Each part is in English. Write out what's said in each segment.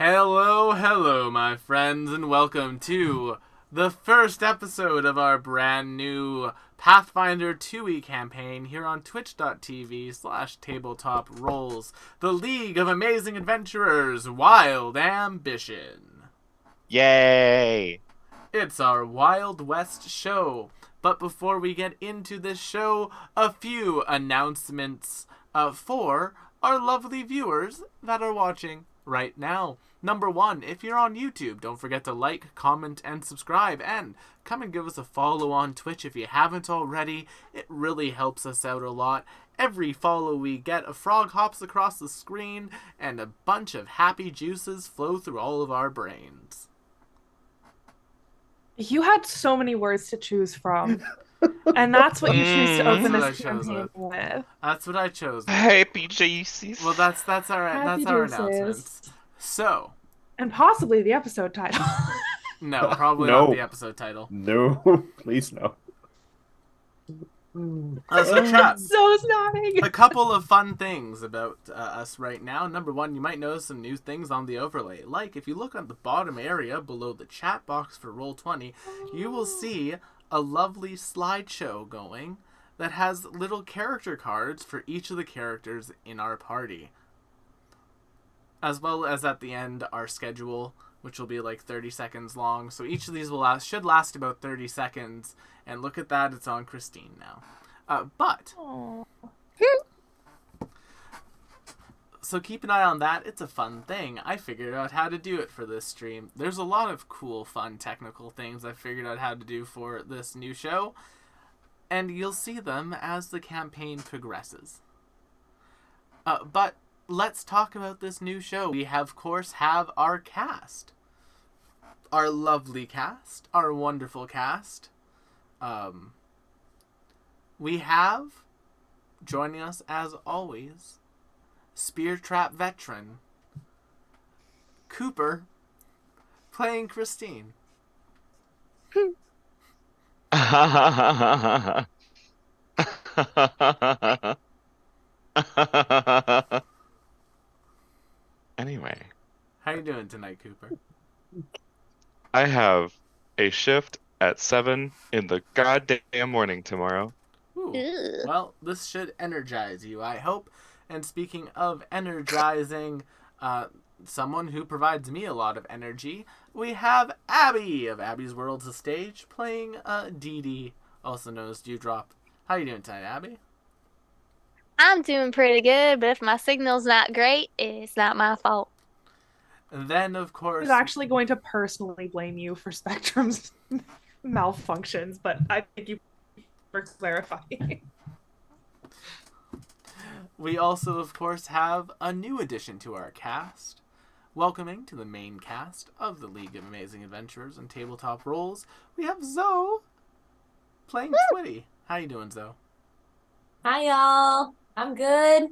Hello, hello, my friends, and welcome to the first episode of our brand new Pathfinder 2e campaign here on twitch.tv/tabletop rolls, the League of Amazing Adventurers Wild Ambition. Yay! It's our Wild West show. But before we get into this show, a few announcements for our lovely viewers that are watching right now. Number one, if you're on YouTube, don't forget to like, comment, and subscribe, and come and give us a follow on Twitch if you haven't already. It really helps us out a lot. Every follow we get, a frog hops across the screen, and a bunch of happy juices flow through all of our brains. You had so many words to choose from. And that's what you choose to open That's this campaign with. That's what I chose. Happy Jesus. Well, that's our Happy announcements. juices. So, And possibly the episode title. no, probably No. not the episode title. No, please no. So chat. So snotting. A couple of fun things about us right now. Number one, you might notice some new things on the overlay. Like, if you look at the bottom area below the chat box for Roll20, you will see a lovely slideshow going that has little character cards for each of the characters in our party. As well as at the end, our schedule, which will be like 30 seconds long. So each of these should last about 30 seconds. And look at that, it's on Christine now. So keep an eye on that. It's a fun thing. I figured out how to do it for this stream. There's a lot of cool, fun, technical things I figured out how to do for this new show. And you'll see them as the campaign progresses. But let's talk about this new show. We of course have our cast. Our lovely cast. Our wonderful cast. We have, joining us as always, Spear Trap veteran Cooper, playing Christine. Anyway, How you doing tonight, Cooper? I have a shift at 7 in the goddamn morning tomorrow. Ooh. Well, this should energize you, I hope. And speaking of energizing, someone who provides me a lot of energy, we have Abby of Abby's World's a Stage, playing Dee Dee, also known as Dewdrop. How you doing tonight, Abby? I'm doing pretty good, but if my signal's not great, it's not my fault. And then, of course... I was actually going to personally blame you for Spectrum's malfunctions, but I thank you for clarifying. We also, of course, have a new addition to our cast. Welcoming to the main cast of the League of Amazing Adventurers and Tabletop Rolls, we have Zoe playing Twitty. How you doing, Zoe? Hi, y'all. I'm good.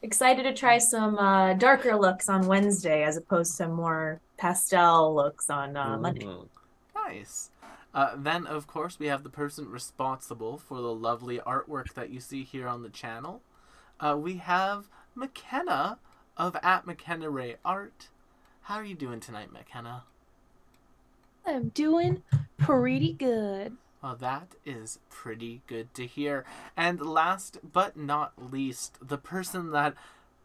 Excited to try some darker looks on Wednesday as opposed to some more pastel looks on Monday. Nice. Then, of course, we have the person responsible for the lovely artwork that you see here on the channel. We have McKenna of @McKennaRayArt. How are you doing tonight, McKenna? I'm doing pretty good. Well, that is pretty good to hear. And last but not least, the person that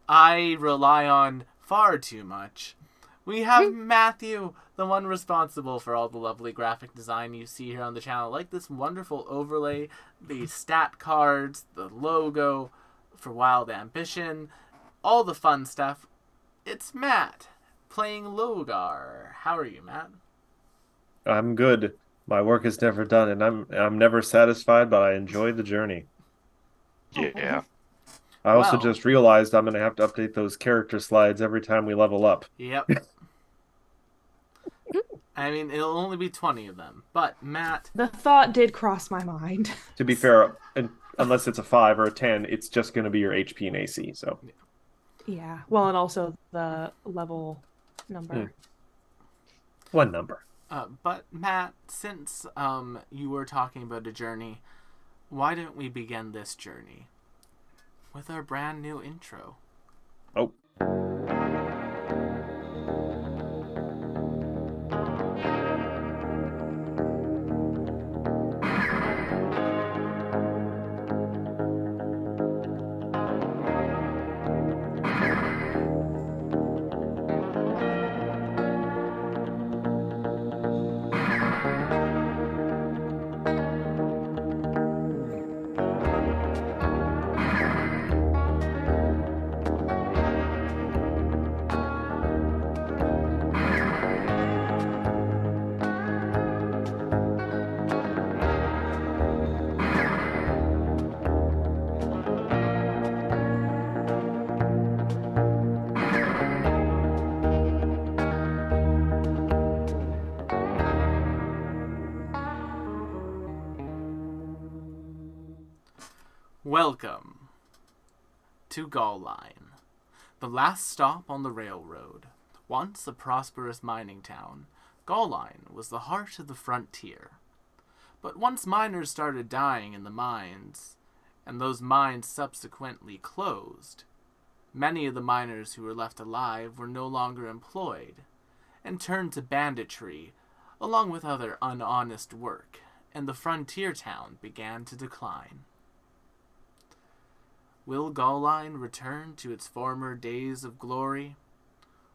I rely on far too much, we have Matthew, the one responsible for all the lovely graphic design you see here on the channel, like this wonderful overlay, the stat cards, the logo for Wild Ambition, all the fun stuff. It's Matt, playing Logar. How are you, Matt? I'm good. My work is never done, and I'm never satisfied, but I enjoy the journey. Yeah. I also Wow. just realized I'm going to have to update those character slides every time we level up. Yep. I mean, it'll only be 20 of them. But, Matt... The thought did cross my mind. To be fair, unless it's a 5 or a 10, it's just going to be your HP and AC, so... Yeah. Well, and also the level number. One number. But Matt, since you were talking about a journey, why don't we begin this journey with our brand new intro? Oh. Welcome to Gallline, the last stop on the railroad. Once a prosperous mining town, Gallline was the heart of the frontier. But once miners started dying in the mines, and those mines subsequently closed, many of the miners who were left alive were no longer employed, and turned to banditry, along with other unhonest work, and the frontier town began to decline. Will Gallline return to its former days of glory?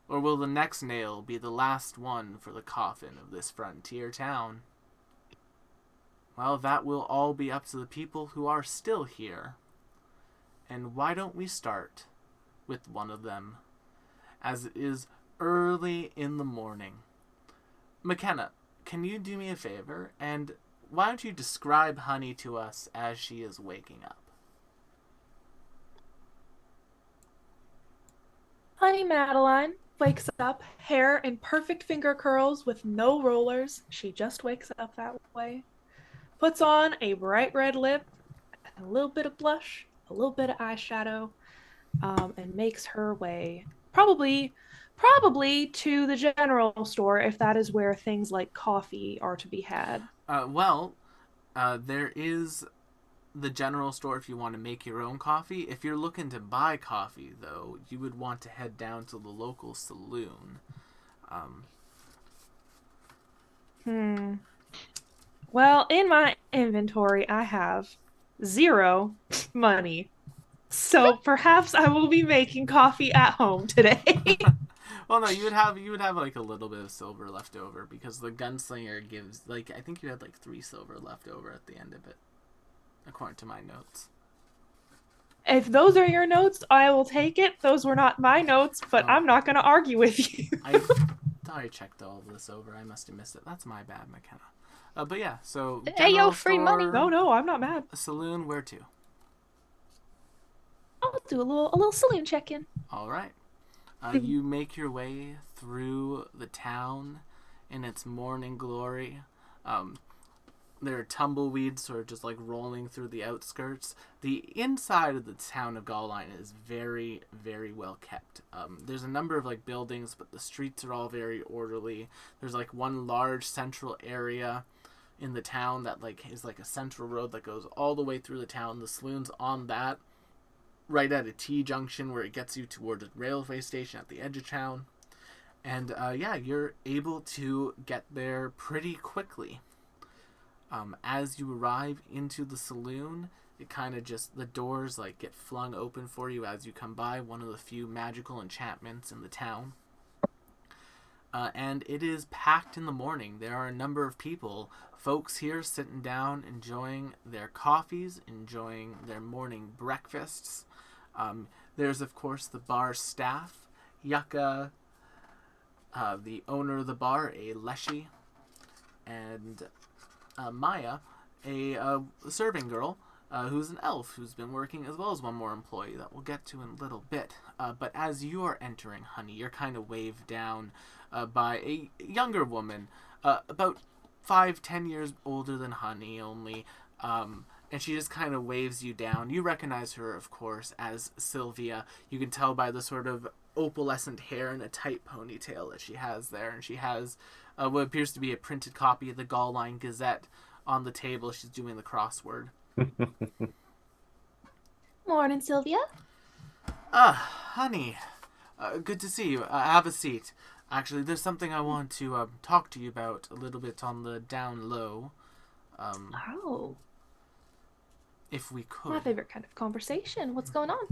Or will the next nail be the last one for the coffin of this frontier town? Well, that will all be up to the people who are still here. And why don't we start with one of them, as it is early in the morning. McKenna, can you do me a favor, and why don't you describe Honey to us as she is waking up? Honey Madeline wakes up, hair in perfect finger curls with no rollers. She just wakes up that way. Puts on a bright red lip, a little bit of blush, a little bit of eyeshadow, and makes her way probably to the general store if that is where things like coffee are to be had. There is the general store if you want to make your own coffee. If you're looking to buy coffee, though, you would want to head down to the local saloon. Well, in my inventory, I have 0 money. So perhaps I will be making coffee at home today. Well, no, you would have like a little bit of silver left over because the gunslinger gives I think you had 3 silver left over at the end of it, according to my notes. If those are your notes, I will take it. Those were not my notes, but I'm not going to argue with you. I thought I checked all of this over. I must have missed it. That's my bad, McKenna. But yeah, so Hey, yo, general free store, money. No, I'm not mad. a saloon, where to? I'll do a little saloon check-in. All right. You make your way through the town in its morning glory. There are tumbleweeds sort of just rolling through the outskirts. The inside of the town of Gallline is very, very well kept. There's a number of buildings, but the streets are all very orderly. There's one large central area in the town that is a central road that goes all the way through the town. The saloon's on that, right at a T-junction where it gets you toward a railway station at the edge of town. And you're able to get there pretty quickly. As you arrive into the saloon, it kind of just, the doors get flung open for you as you come by, one of the few magical enchantments in the town. And it is packed in the morning. There are a number of people, folks here sitting down, enjoying their coffees, enjoying their morning breakfasts. There's, of course, the bar staff, Yucca, the owner of the bar, a Leshy, and Maya, a serving girl, who's an elf, who's been working, as well as one more employee that we'll get to in a little bit. But as you are entering, Honey, you're kind of waved down by a younger woman, about 5-10 years older than Honey only, and she just kind of waves you down. You recognize her, of course, as Sylvia. You can tell by the sort of opalescent hair and a tight ponytail that she has there, and she has what appears to be a printed copy of the Gallline Gazette on the table. She's doing the crossword. Morning, Sylvia. Honey, good to see you. Have a seat. Actually, there's something I want to talk to you about a little bit on the down low. Oh, If we could. my favorite kind of conversation. What's going on?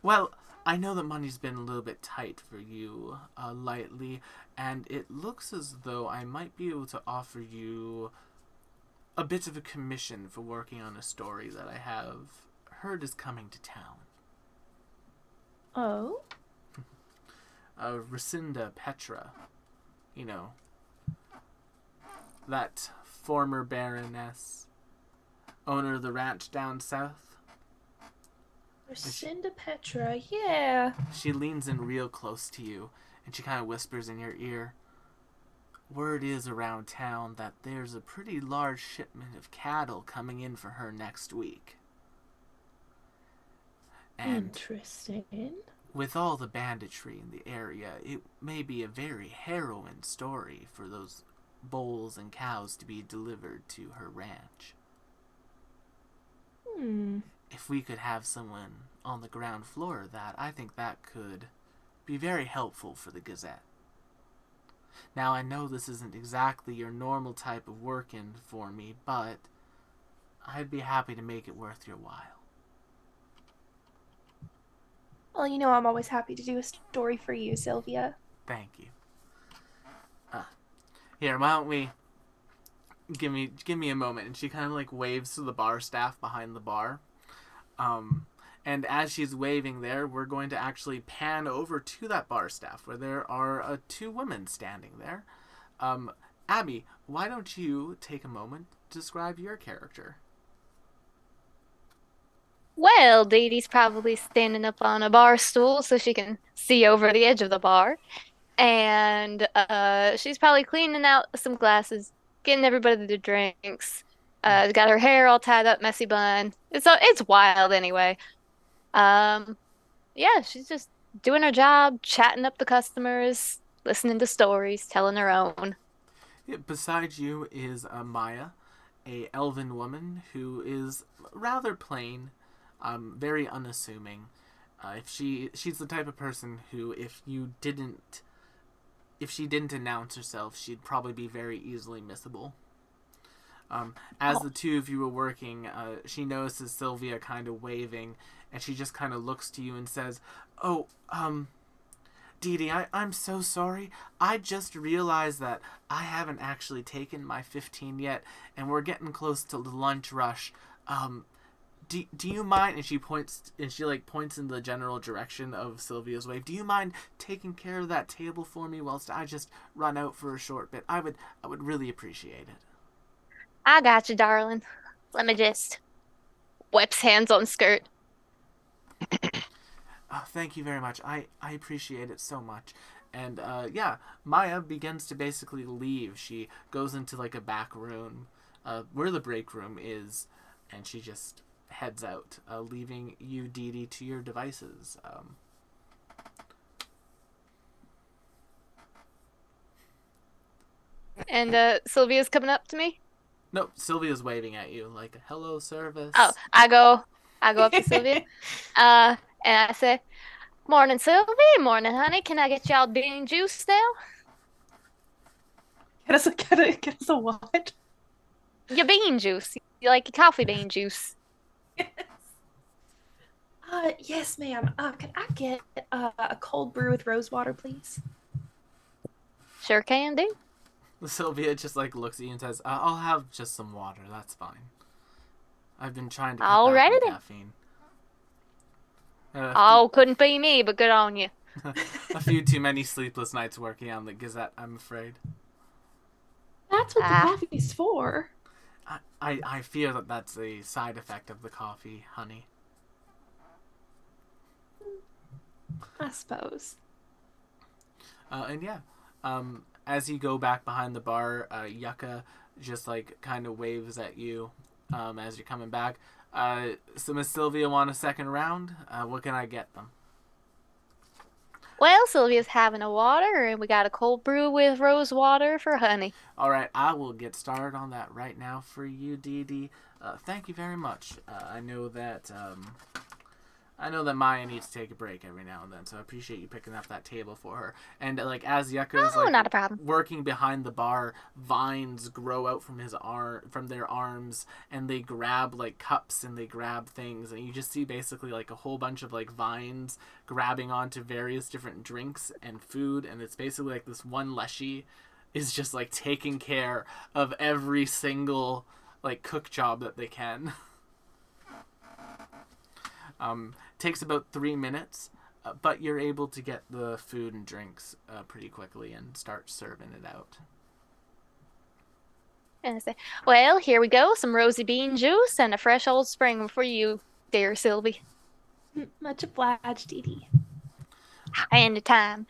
Well, I know that money's been a little bit tight for you lately, and it looks as though I might be able to offer you a bit of a commission for working on a story that I have heard is coming to town. Oh, Racinda Petra, you know, that former baroness, owner of the ranch down south. Lucinda Petra. Yeah. She leans in real close to you, and she kind of whispers in your ear. Word is around town that there's a pretty large shipment of cattle coming in for her next week. And Interesting. with all the banditry in the area, it may be a very harrowing story for those bulls and cows to be delivered to her ranch. If we could have someone on the ground floor of that, I think that could be very helpful for the Gazette. Now, I know this isn't exactly your normal type of working for me, but I'd be happy to make it worth your while. Well, you know I'm always happy to do a story for you, Sylvia. Thank you. Here, why don't we give me a moment? And she kind of like waves to the bar staff behind the bar. And as she's waving there, we're going to actually pan over to that bar staff where there are two women standing there. Abby, why don't you take a moment to describe your character? Well, Dee Dee's probably standing up on a bar stool so she can see over the edge of the bar. And she's probably cleaning out some glasses, getting everybody their drinks. Got her hair all tied up, messy bun. It's wild anyway. Yeah, she's just doing her job, chatting up the customers, listening to stories, telling her own. Yeah, beside you is Maya, a elven woman who is rather plain, very unassuming. She's the type of person who, if she didn't announce herself, she'd probably be very easily missable. As the two of you were working, she notices Sylvia kind of waving, and she just kind of looks to you and says, "Oh, Dee Dee, I'm so sorry. I just realized that I haven't actually taken my 15 yet, and we're getting close to the lunch rush. Do you mind?" And she points in the general direction of Sylvia's wave. "Do you mind taking care of that table for me whilst I just run out for a short bit? I would really appreciate it." I got you, darling. Let me just wipes hands on skirt. Thank you very much. I appreciate it so much. And yeah, Maya begins to basically leave. She goes into like a back room where the break room is, and she just heads out, leaving you, Dee Dee, to your devices. And Sylvia's coming up to me. Nope, Sylvia's waving at you like, "Hello, service." Oh, I go up to Sylvia. And I say, "Morning, Sylvia. Morning, honey. Can I get y'all bean juice now?" Get us a what? Your bean juice. You like your coffee bean juice? Yes, ma'am. Can I get a cold brew with rose water, please? Sure can do. Sylvia just like looks at you and says, "I'll have just some water. That's fine. I've been trying to cut Alrighty back on then. caffeine." Oh, couldn't be me, but good on you. A few too many sleepless nights working on the Gazette, I'm afraid. That's what the Ah. coffee's for. I fear that that's a side effect of the coffee, honey. I suppose. And yeah, as you go back behind the bar, Yucca just like kind of waves at you as you're coming back. So Miss Sylvia want a second round? What can I get them? Well, Sylvia's having a water, and we got a cold brew with rose water for honey. All right, I will get started on that right now for you, Dee Dee. Thank you very much. I know that I know that Maya needs to take a break every now and then, so I appreciate you picking up that table for her. And like as Yucca is Oh, like not a problem. working behind the bar, vines grow out from from their arms, and they grab like cups and they grab things, and you just see basically like a whole bunch of like vines grabbing onto various different drinks and food, and it's basically like this one Leshy is just like taking care of every single like cook job that they can. Takes about 3 minutes, but you're able to get the food and drinks pretty quickly and start serving it out. And I say, well, here we go. Some rosy bean juice and a fresh old spring for you, dear Sylvie. Much obliged, Dee Dee. Anytime.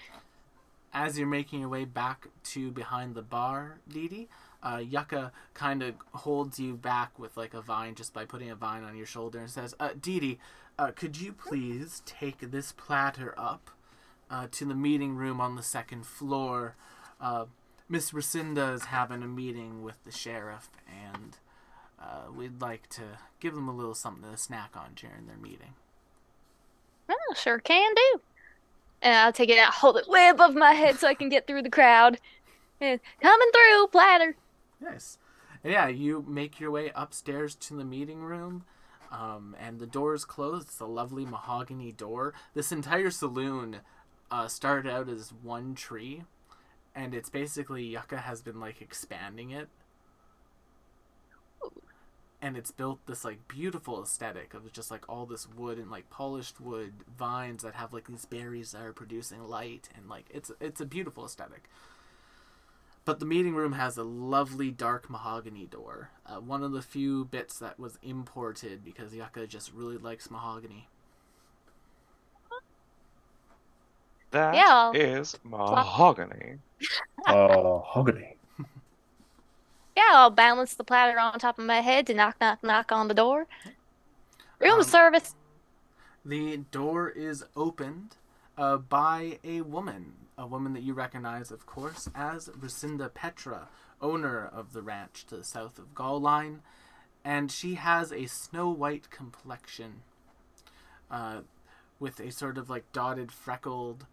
As you're making your way back to behind the bar, Dee Dee, Yucca kind of holds you back with like a vine just by putting a vine on your shoulder and says, Dee Dee, could you please take this platter up to the meeting room on the second floor? Miss Rescinda is having a meeting with the sheriff, and we'd like to give them a little something to snack on during their meeting. Oh, sure can do. And I'll take it out, hold it way above my head so I can get through the crowd. And coming through, platter. Nice. Yeah, you make your way upstairs to the meeting room, and the door is closed. It's a lovely mahogany door. This entire saloon started out as one tree, and it's basically Yucca has been like expanding it. And it's built this like beautiful aesthetic of just like all this wood and like polished wood vines that have like these berries that are producing light, and like it's a beautiful aesthetic. But the meeting room has a lovely dark mahogany door. One of the few bits that was imported because Yucca just really likes mahogany. That Yeah. is mahogany. Mahogany. Yeah, I'll balance the platter on top of my head to knock, knock, knock on the door. Room service. The door is opened by a woman that you recognize, of course, as Rescinda Petra, owner of the ranch to the south of Gauline, and she has a snow-white complexion with a sort of like dotted freckled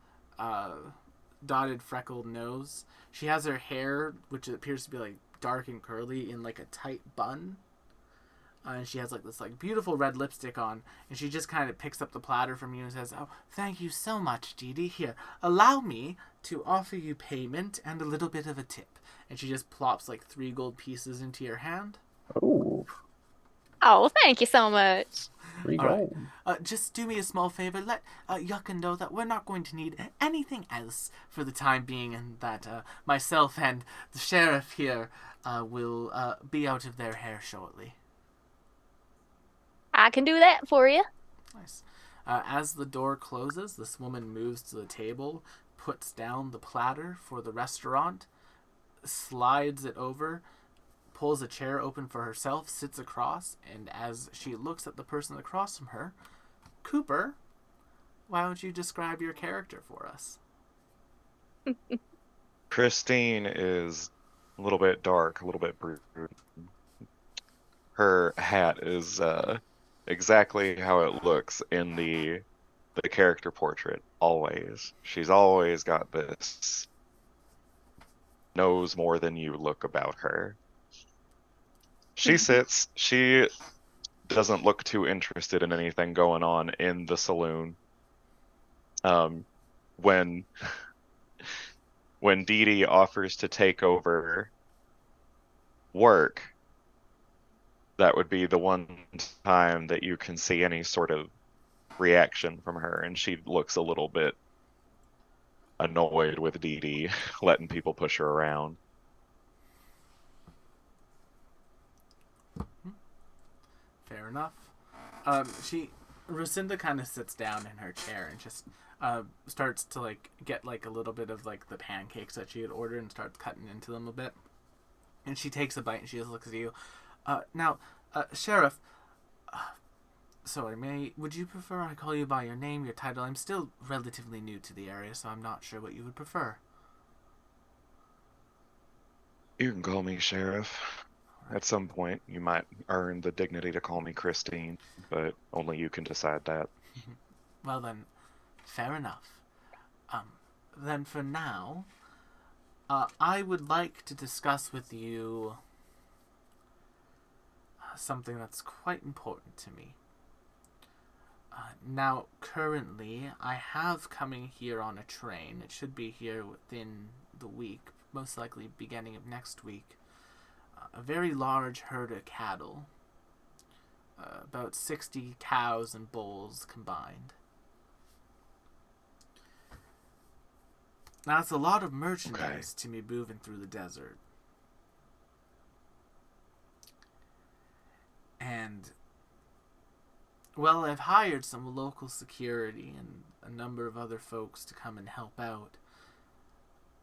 nose. She has her hair, which appears to be like dark and curly, in like a tight bun. And she has like this like beautiful red lipstick on, and she just kind of picks up the platter from you and says, "Oh, thank you so much, Dee Dee. Here, allow me to offer you payment and a little bit of a tip." And she just plops like 3 gold pieces into your hand. Oh, Oh, thank you so much. free All right. gold. Just do me a small favor. Let Yucca know that we're not going to need anything else for the time being, and that myself and the sheriff here will be out of their hair shortly. I can do that for you. Nice. As the door closes, this woman moves to the table, puts down the platter for the restaurant, slides it over, pulls a chair open for herself, sits across, and as she looks at the person across from her, Cooper, why don't you describe your character for us? Christine is a little bit dark, a little bit brooding. Her hat is exactly how it looks in the character portrait. Always, she's always got this knows more than you look about her. She sits. She doesn't look too interested in anything going on in the saloon. When Dee Dee offers to take over work, that would be the one time that you can see any sort of reaction from her, and she looks a little bit annoyed with Dee Dee letting people push her around. Fair enough. Rescinda kind of sits down in her chair and just starts to like get like a little bit of like the pancakes that she had ordered and starts cutting into them a bit. And she takes a bite and she just looks at you. Now, Sheriff, sorry, would you prefer I call you by your name, your title? I'm still relatively new to the area, so I'm not sure what you would prefer. You can call me Sheriff. At some point, you might earn the dignity to call me Christine, but only you can decide that. Well then, fair enough. Then for now, I would like to discuss with you something that's quite important to me. Now, currently, I have coming here on a train. It should be here within the week, most likely beginning of next week. A very large herd of cattle. About 60 cows and bulls combined. Now, it's a lot of merchandise to be moving through the desert. And, well, I've hired some local security and a number of other folks to come and help out.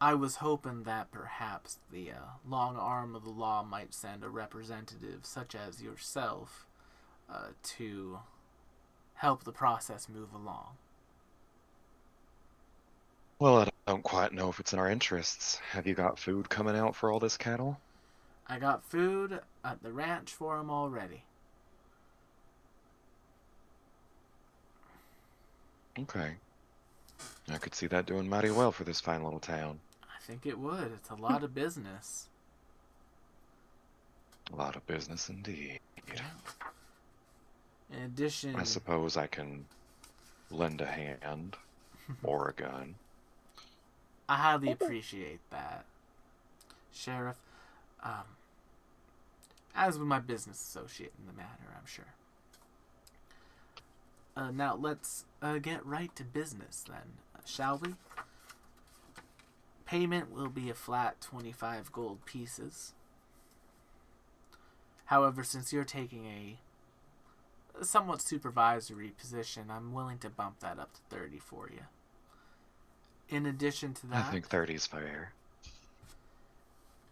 I was hoping that perhaps the long arm of the law might send a representative, such as yourself, to help the process move along. Well, I don't quite know if it's in our interests. Have you got food coming out for all this cattle? I got food at the ranch for 'em already. Okay. I could see that doing mighty well for this fine little town. I think it would. It's a lot of business. A lot of business indeed. In addition, I suppose I can lend a hand or a gun. I highly appreciate that, Sheriff. As with my business associate in the matter, I'm sure. Now let's get right to business then, shall we? Payment will be a flat 25 gold pieces. However, since you're taking a somewhat supervisory position, I'm willing to bump that up to 30 for you. In addition to that, I think 30's fair.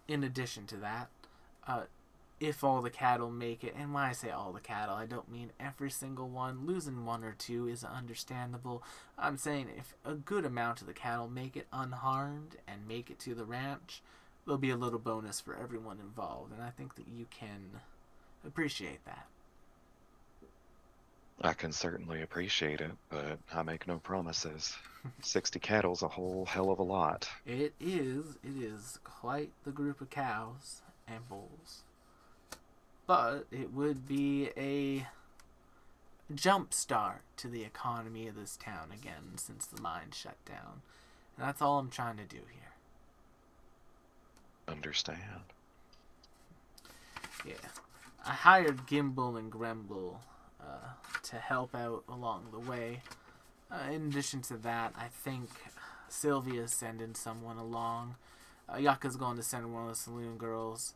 in addition to that, if all the cattle make it, and when I say all the cattle, I don't mean every single one. Losing one or two is understandable. I'm saying if a good amount of the cattle make it unharmed and make it to the ranch, there'll be a little bonus for everyone involved, and I think that you can appreciate that. I can certainly appreciate it, but I make no promises. 60 cattle's a whole hell of a lot. It is quite the group of cows and bulls. But it would be a jump start to the economy of this town again since the mine shut down. And that's all I'm trying to do here. Understand. Yeah. I hired Gimbal and Gremble to help out along the way. In addition to that, I think Sylvia's sending someone along. Yaka's going to send one of the saloon girls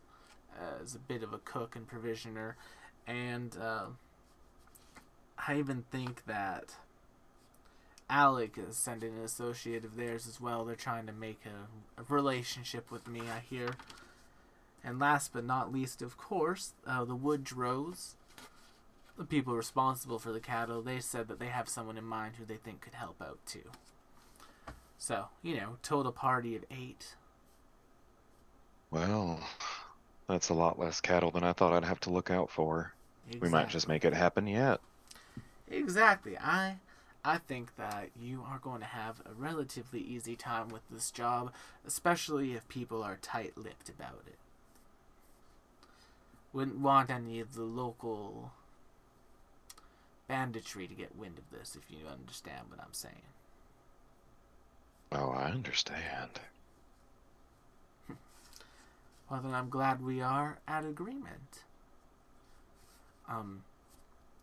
as a bit of a cook and provisioner. And I even think that Alec is sending an associate of theirs as well. They're trying to make a relationship with me, I hear. And last but not least, of course, the Woodrows, the people responsible for the cattle, they said that they have someone in mind who they think could help out too. So, total party of 8. Well, that's a lot less cattle than I thought I'd have to look out for. We might just make it happen yet. Exactly. I think that you are going to have a relatively easy time with this job, especially if people are tight-lipped about it. Wouldn't want any of the local banditry to get wind of this, if you understand what I'm saying. Oh, I understand. Well, then I'm glad we are at agreement.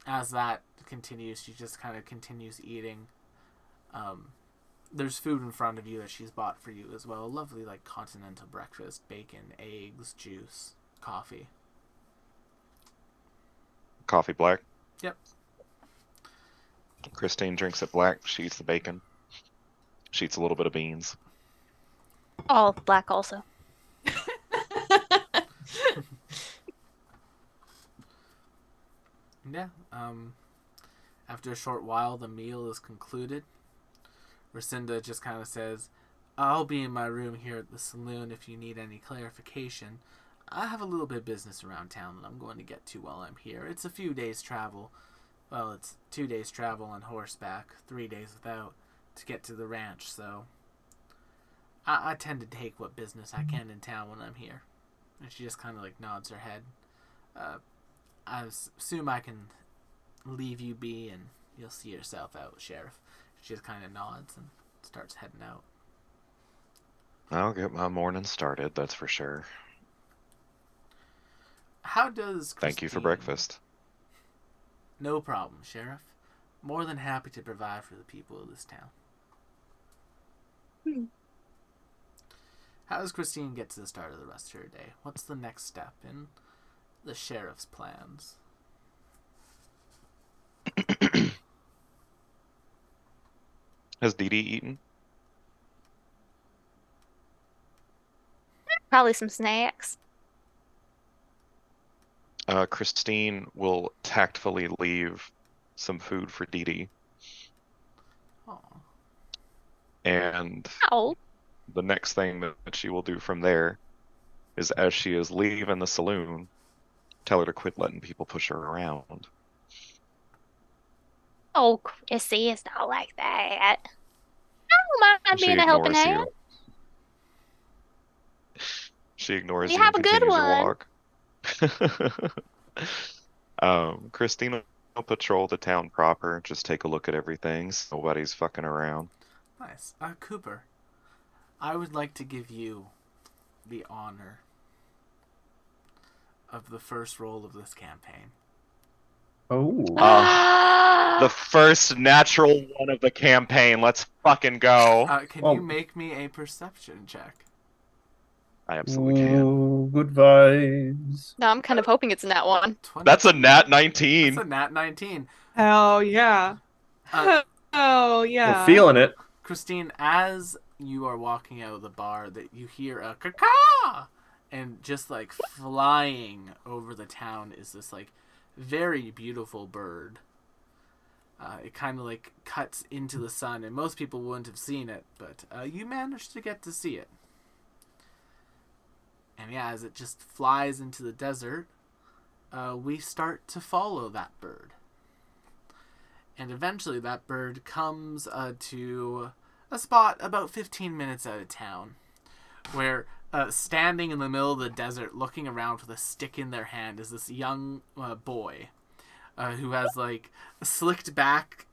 As that continues, she just kind of continues eating. There's food in front of you that she's bought for you as well. A lovely, continental breakfast. Bacon, eggs, juice, coffee. Coffee black? Yep. Christine drinks it black. She eats the bacon. She eats a little bit of beans. All black also. Yeah. After a short while, the meal is concluded. Racinda just kind of says, I'll be in my room here at the saloon if you need any clarification. I have a little bit of business around town that I'm going to get to while I'm here. It's a few days' travel. well, it's 2 days travel on horseback, 3 days without, to get to the ranch, so I tend to take what business I can in town when I'm here. And she just kind of like nods her head. I assume I can leave you be and you'll see yourself out, Sheriff. She just kind of nods and starts heading out. I'll get my morning started, that's for sure. How does Thank you for Christine- breakfast. No problem, Sheriff. More than happy to provide for the people of this town. How does Christine get to the start of the rest of her day? What's the next step in the sheriff's plans? Has Dee Dee eaten? Probably some snacks. Christine will tactfully leave some food for Dee Dee, Oh, and Oh, the next thing that she will do from there is, as she is leaving the saloon, tell her to quit letting people push her around. oh, Chrissy, it's not like that. I don't mind And she being a helping ignores hand. you. She ignores You you have and a good continues her one. walk. Christine will patrol the town proper, just take a look at everything, so nobody's fucking around. nice. Cooper, I would like to give you the honor of the first roll of this campaign. Oh, The first natural one of the campaign. Let's fucking go. Can Oh. you make me a perception check? I absolutely can. ooh, good vibes. No, I'm kind of hoping it's in that one. 20. That's a nat That's 19. a nat 19. Hell yeah. Uh, Oh We're yeah. feeling it. Christine, as you are walking out of the bar, that you hear a caw, and just like flying over the town is this like very beautiful bird. It kind of like cuts into the sun, and most people wouldn't have seen it, but you managed to get to see it. And yeah, as it just flies into the desert, we start to follow that bird. And eventually that bird comes to a spot about 15 minutes out of town, where standing in the middle of the desert looking around with a stick in their hand is this young boy who has like slicked back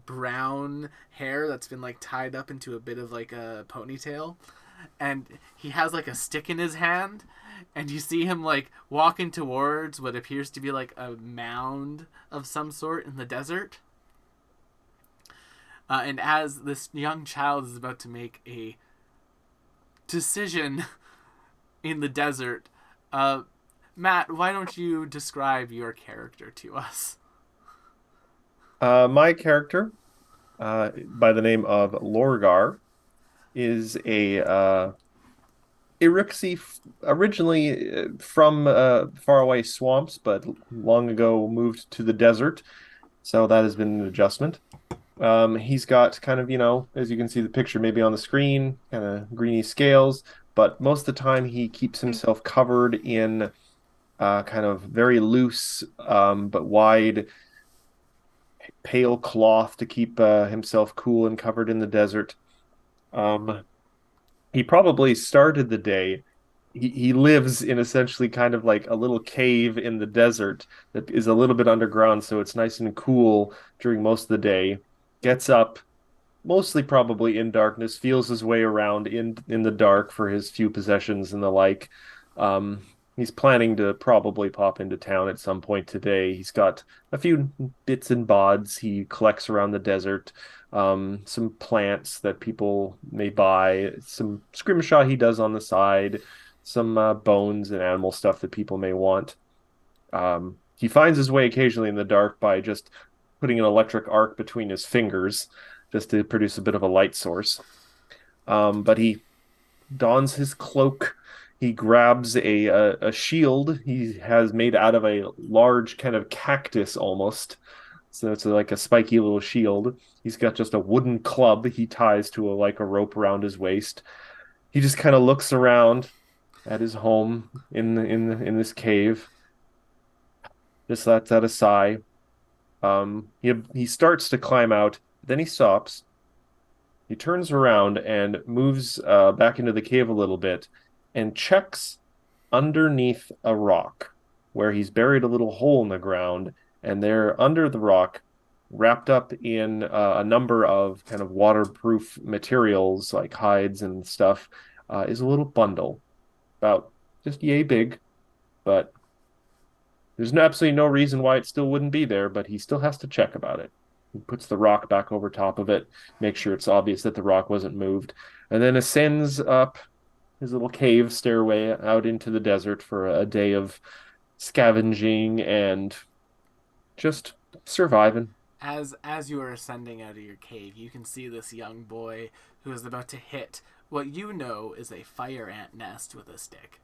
brown hair that's been like tied up into a bit of like a ponytail, and he has like a stick in his hand, and you see him like walking towards what appears to be like a mound of some sort in the desert. And as this young child is about to make a decision in the desert, Matt, why don't you describe your character to us? My character, by the name of Lorgar, is a Irixi, originally from faraway swamps, but long ago moved to the desert. So that has been an adjustment. He's got kind of, as you can see the picture maybe on the screen, kind of greeny scales, but most of the time he keeps himself covered in kind of very loose but wide pale cloth to keep himself cool and covered in the desert. He probably started the day. He lives in essentially kind of like a little cave in the desert that is a little bit underground, so it's nice and cool during most of the day. Gets up, mostly probably in darkness, feels his way around in the dark for his few possessions and the like. He's planning to probably pop into town at some point today. He's got a few bits and bods he collects around the desert, some plants that people may buy, some scrimshaw he does on the side, some bones and animal stuff that people may want. He finds his way occasionally in the dark by just putting an electric arc between his fingers just to produce a bit of a light source. But he dons his cloak. He grabs a shield he has made out of a large kind of cactus almost. So it's like a spiky little shield. He's got just a wooden club he ties to like a rope around his waist. He just kind of looks around at his home in this cave. Just lets out a sigh. He starts to climb out, then he stops. He turns around and moves back into the cave a little bit and checks underneath a rock where he's buried a little hole in the ground, and there under the rock, wrapped up in a number of kind of waterproof materials like hides and stuff, is a little bundle, about just yay big, but there's absolutely no reason why it still wouldn't be there, but he still has to check about it. He puts the rock back over top of it, make sure it's obvious that the rock wasn't moved, and then ascends up his little cave stairway out into the desert for a day of scavenging and just surviving. As you are ascending out of your cave, you can see this young boy who is about to hit what you know is a fire ant nest with a stick.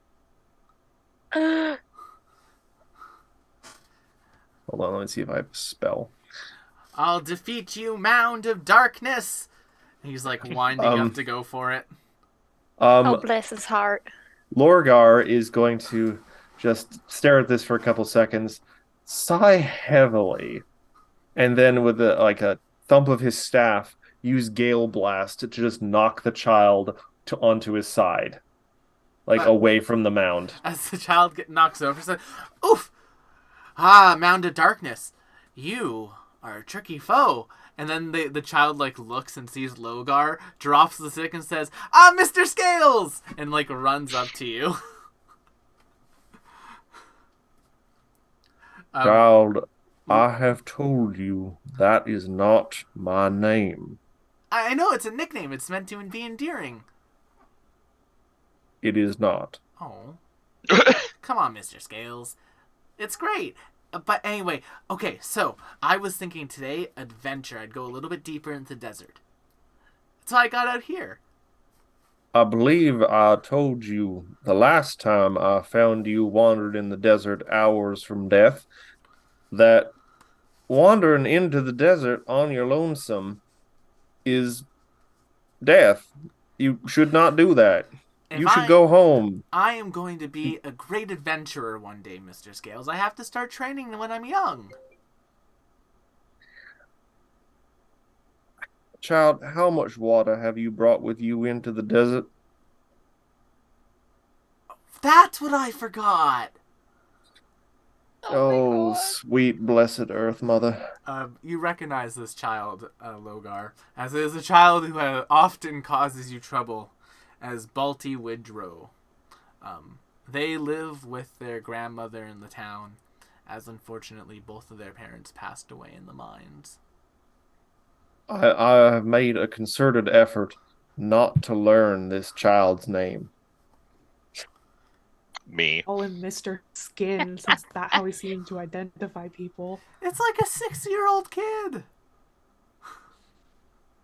Hold on, let me see if I have a spell. I'll defeat you, Mound of Darkness! He's like winding up to go for it. Oh, bless his heart. Lorgar is going to just stare at this for a couple seconds, sigh heavily, and then with a thump of his staff, use Gale Blast to just knock the child onto his side, away from the mound. As the child knocks over, he says, "Oof! Ah, Mound of Darkness, you are a tricky foe." And then the child looks and sees Logar, drops the stick and says, "Ah, Mr. Scales!" and runs up to you. Child, I have told you that is not my name. I know it's a nickname. It's meant to be endearing. It is not. Oh. Come on, Mr. Scales. It's great. But anyway, okay, so I was thinking today, adventure. I'd go a little bit deeper into the desert. So I got out here. I believe I told you the last time I found you wandered in the desert hours from death that wandering into the desert on your lonesome is death. You should not do that. You should go home. I am going to be a great adventurer one day, Mr. Scales. I have to start training when I'm young. Child, how much water have you brought with you into the desert? That's what I forgot. Oh, sweet blessed Earth Mother. You recognize this child, Logar, as it is a child who often causes you trouble, as Balti Widrow. They live with their grandmother in the town, as unfortunately both of their parents passed away in the mines. I have made a concerted effort not to learn this child's name. Me. Call him Mr. Skin, since that's how he seemed to identify people. It's like a 6-year-old kid.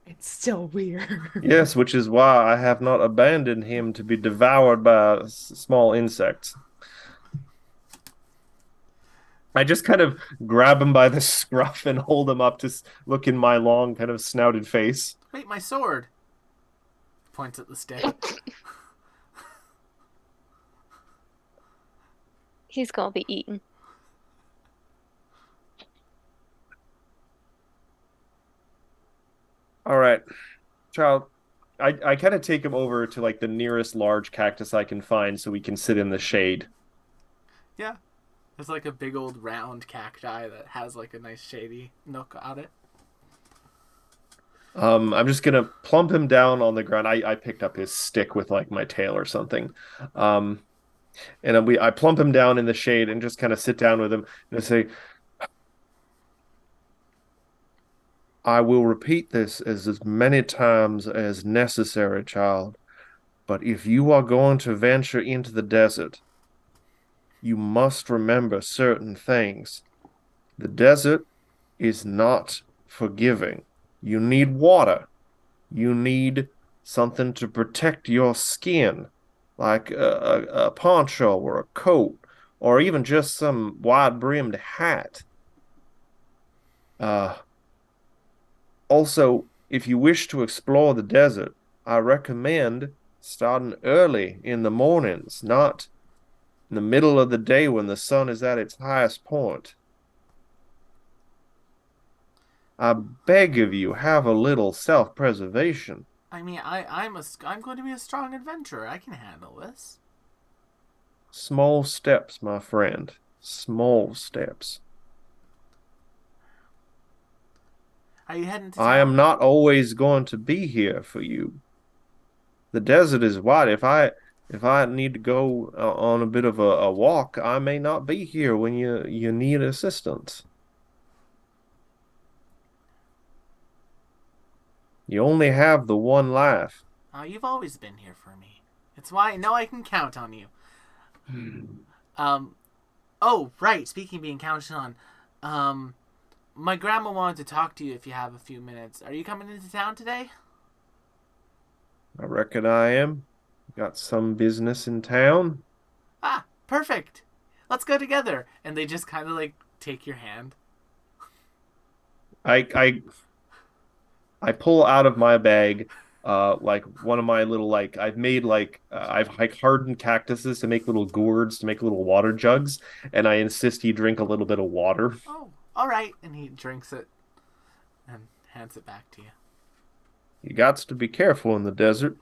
It's still weird. Yes, which is why I have not abandoned him to be devoured by small insects. I just kind of grab him by the scruff and hold him up to look in my long, kind of snouted face. Wait, my sword. Points at the stick. He's gonna be eaten. All right, child. I kind of take him over to the nearest large cactus I can find so we can sit in the shade. Yeah. There's a big old round cacti that has a nice shady nook on it. I'm just gonna plump him down on the ground. I picked up his stick with my tail or something. And I plump him down in the shade and just kind of sit down with him and I say, I will repeat this as many times as necessary, child. But if you are going to venture into the desert, you must remember certain things. The desert is not forgiving. You need water. You need something to protect your skin, like a poncho or a coat, or even just some wide-brimmed hat. Also, if you wish to explore the desert, I recommend starting early in the mornings, not in the middle of the day when the sun is at its highest point. I beg of you, have a little self-preservation. I mean, I'm going to be a strong adventurer. I can handle this. Small steps, my friend. Small steps. Are you heading to I am town? not always going to be here for you. The desert is wide. If I need to go on a bit of a walk, I may not be here when you need assistance. You only have the one life. You've always been here for me. It's why I know I can count on you. Um, oh, right. Speaking of being counted on, my grandma wanted to talk to you if you have a few minutes. Are you coming into town today? I reckon I am. Got some business in town. Ah, perfect. Let's go together. And they just kind of like take your hand. I I pull out of my bag like one of my little like I've made like I've like hardened cactuses to make little gourds to make little water jugs, and I insist he drink a little bit of water. Oh, all right. And he drinks it and hands it back to you. You got to be careful in the desert.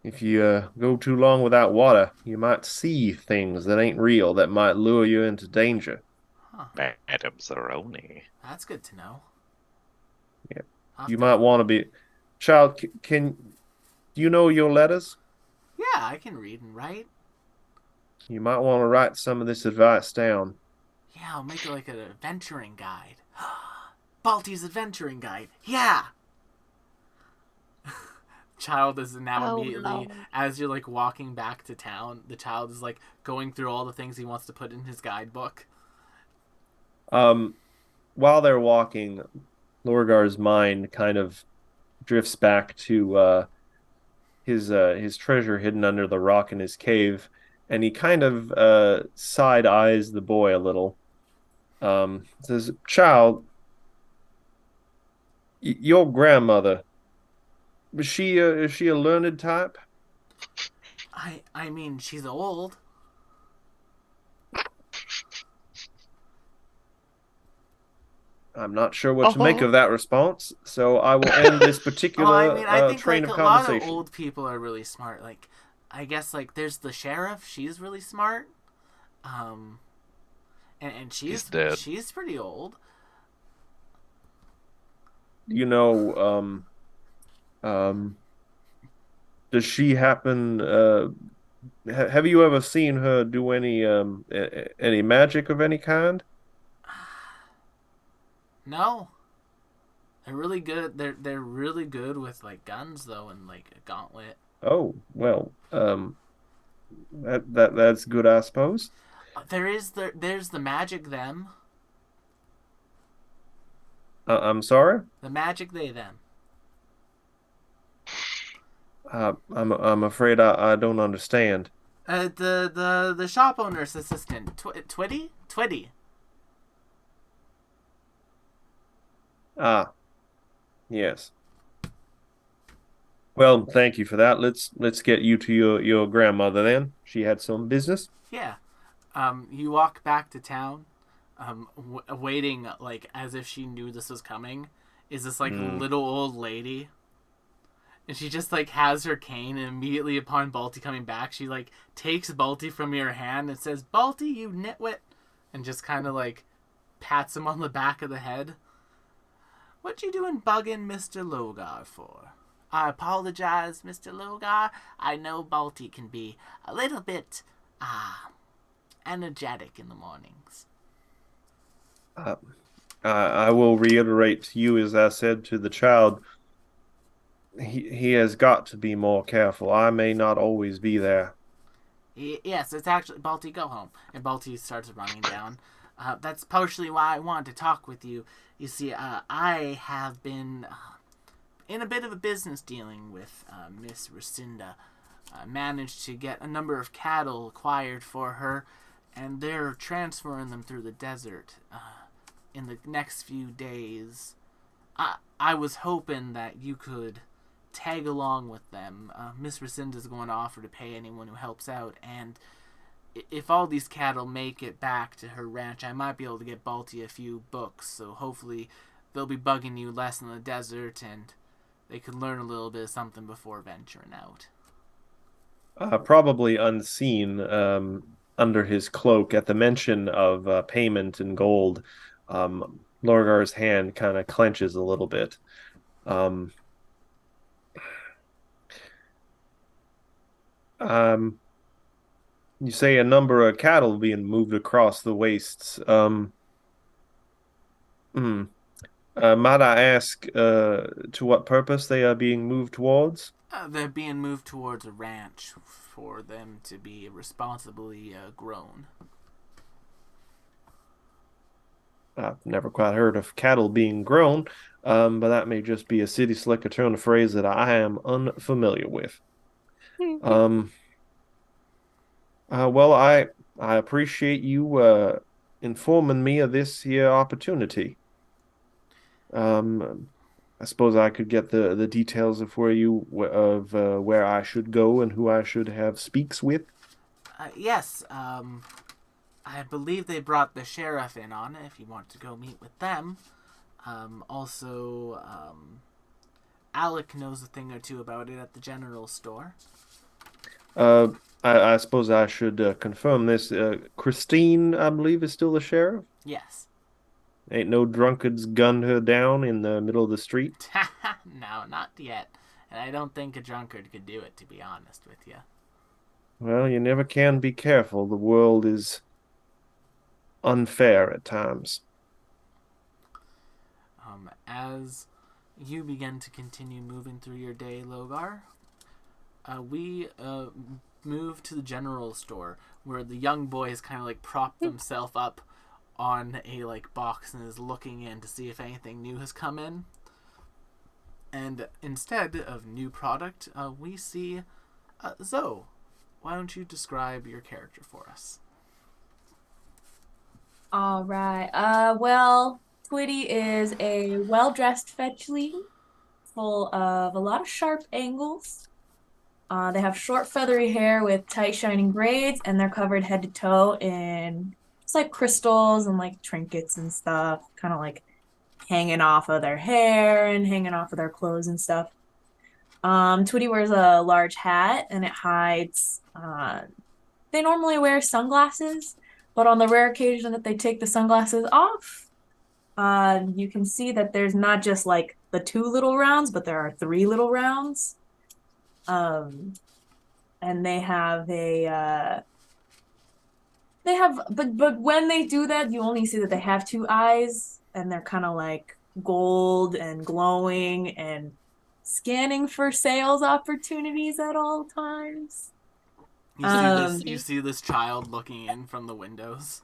If you go too long without water, you might see things that ain't real that might lure you into danger. Huh. Madame Zeroni. That's good to know. Yeah. I'll have You to- might want to be. Child, can do you know your letters? Yeah, I can read and write. You might want to write some of this advice down. Yeah, I'll make it like an adventuring guide. Balti's adventuring guide. Yeah. Child is now Oh, immediately, no. as you're like walking back to town, the child is like going through all the things he wants to put in his guidebook. While they're walking, Lorgar's mind kind of drifts back to his treasure hidden under the rock in his cave, and he kind of side eyes the boy a little. Says, "Child, your grandmother, is she a learned type?" I mean, she's old. I'm not sure what to make of that response, so I will end this Oh, particular I mean, I think train like of a lot of conversation. old people are really smart. Like, I guess like there's the sheriff. She's really smart. Um, and He's dead. she's pretty old. You know, does she happen? Have you ever seen her do any magic of any kind? No, they're really good. They're really good with like guns though, and like a gauntlet. Oh, well, that's good, I suppose. There's the magic them, I'm sorry. the magic they them. I'm afraid I don't understand. The shop owner's assistant, Twitty. Ah, yes. Well, thank you for that. Let's get you to your grandmother then. She had some business. Yeah. You walk back to town, waiting like as if she knew this was coming. Is this like little old lady? And she just like has her cane, and immediately upon Balti coming back, she like takes Balti from your hand and says, "Balti, you nitwit," and just kind of like pats him on the back of the head. What you doing bugging Mr. Logar for? I apologize, Mr. Logar. I know Balti can be a little bit, energetic in the mornings. I will reiterate to you, as I said to the child, he has got to be more careful. I may not always be there. Yes, it's actually Balti. Go home, and Balti starts running down. That's partially why I wanted to talk with you. You see, I have been in a bit of a business dealing with Miss Rescinda. I managed to get a number of cattle acquired for her, and they're transferring them through the desert in the next few days. I was hoping that you could tag along with them. Miss Rescinda's going to offer to pay anyone who helps out, and if all these cattle make it back to her ranch, I might be able to get Balti a few books, so hopefully they'll be bugging you less in the desert, and they could learn a little bit of something before venturing out. Probably unseen under his cloak at the mention of payment in gold. Lorgar's hand kind of clenches a little bit. Um, um, you say a number of cattle being moved across the wastes. Hmm. Might I ask to what purpose they are being moved towards? They're being moved towards a ranch for them to be responsibly grown. I've never quite heard of cattle being grown, but that may just be a city slicker turn of phrase that I am unfamiliar with. Um, well, I appreciate you informing me of this here opportunity. I suppose I could get the details of where I should go and who I should have speaks with. Yes, I believe they brought the sheriff in on it if you want to go meet with them. Also, Alec knows a thing or two about it at the general store. I suppose I should confirm this. Christine, I believe, is still the sheriff. Yes. Ain't no drunkards gunned her down in the middle of the street. No, not yet. And I don't think a drunkard could do it, to be honest with you. Well, you never can be careful. The world is unfair at times. As you begin to continue moving through your day, Logar, we move to the general store, where the young boy has kind of like propped himself up on a like box and is looking in to see if anything new has come in. And instead of new product, we see Zoe. Why don't you describe your character for us? All right. Well, Twitty is a well-dressed fetchling full of a lot of sharp angles. They have short feathery hair with tight shining braids, and they're covered head to toe in just like crystals and like trinkets and stuff, kind of like hanging off of their hair and hanging off of their clothes and stuff. Twitty wears a large hat and it hides. They normally wear sunglasses, but on the rare occasion that they take the sunglasses off, you can see that there's not just like the 2 little rounds, but there are 3 little rounds. And they have but when they do that, you only see that they have 2 eyes, and they're kind of like gold and glowing and scanning for sales opportunities at all times. You see this child looking in from the windows.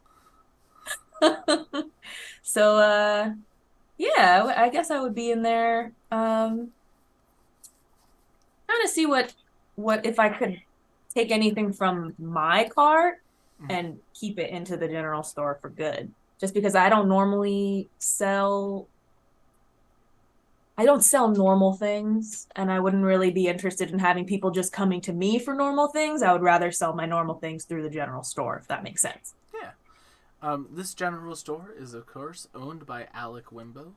So, yeah, I guess I would be in there, trying to see what if I could take anything from my cart and keep it into the general store for good. Just because I don't sell normal things, and I wouldn't really be interested in having people just coming to me for normal things. I would rather sell my normal things through the general store, if that makes sense. Yeah. This general store is, of course, owned by Alec Wimble,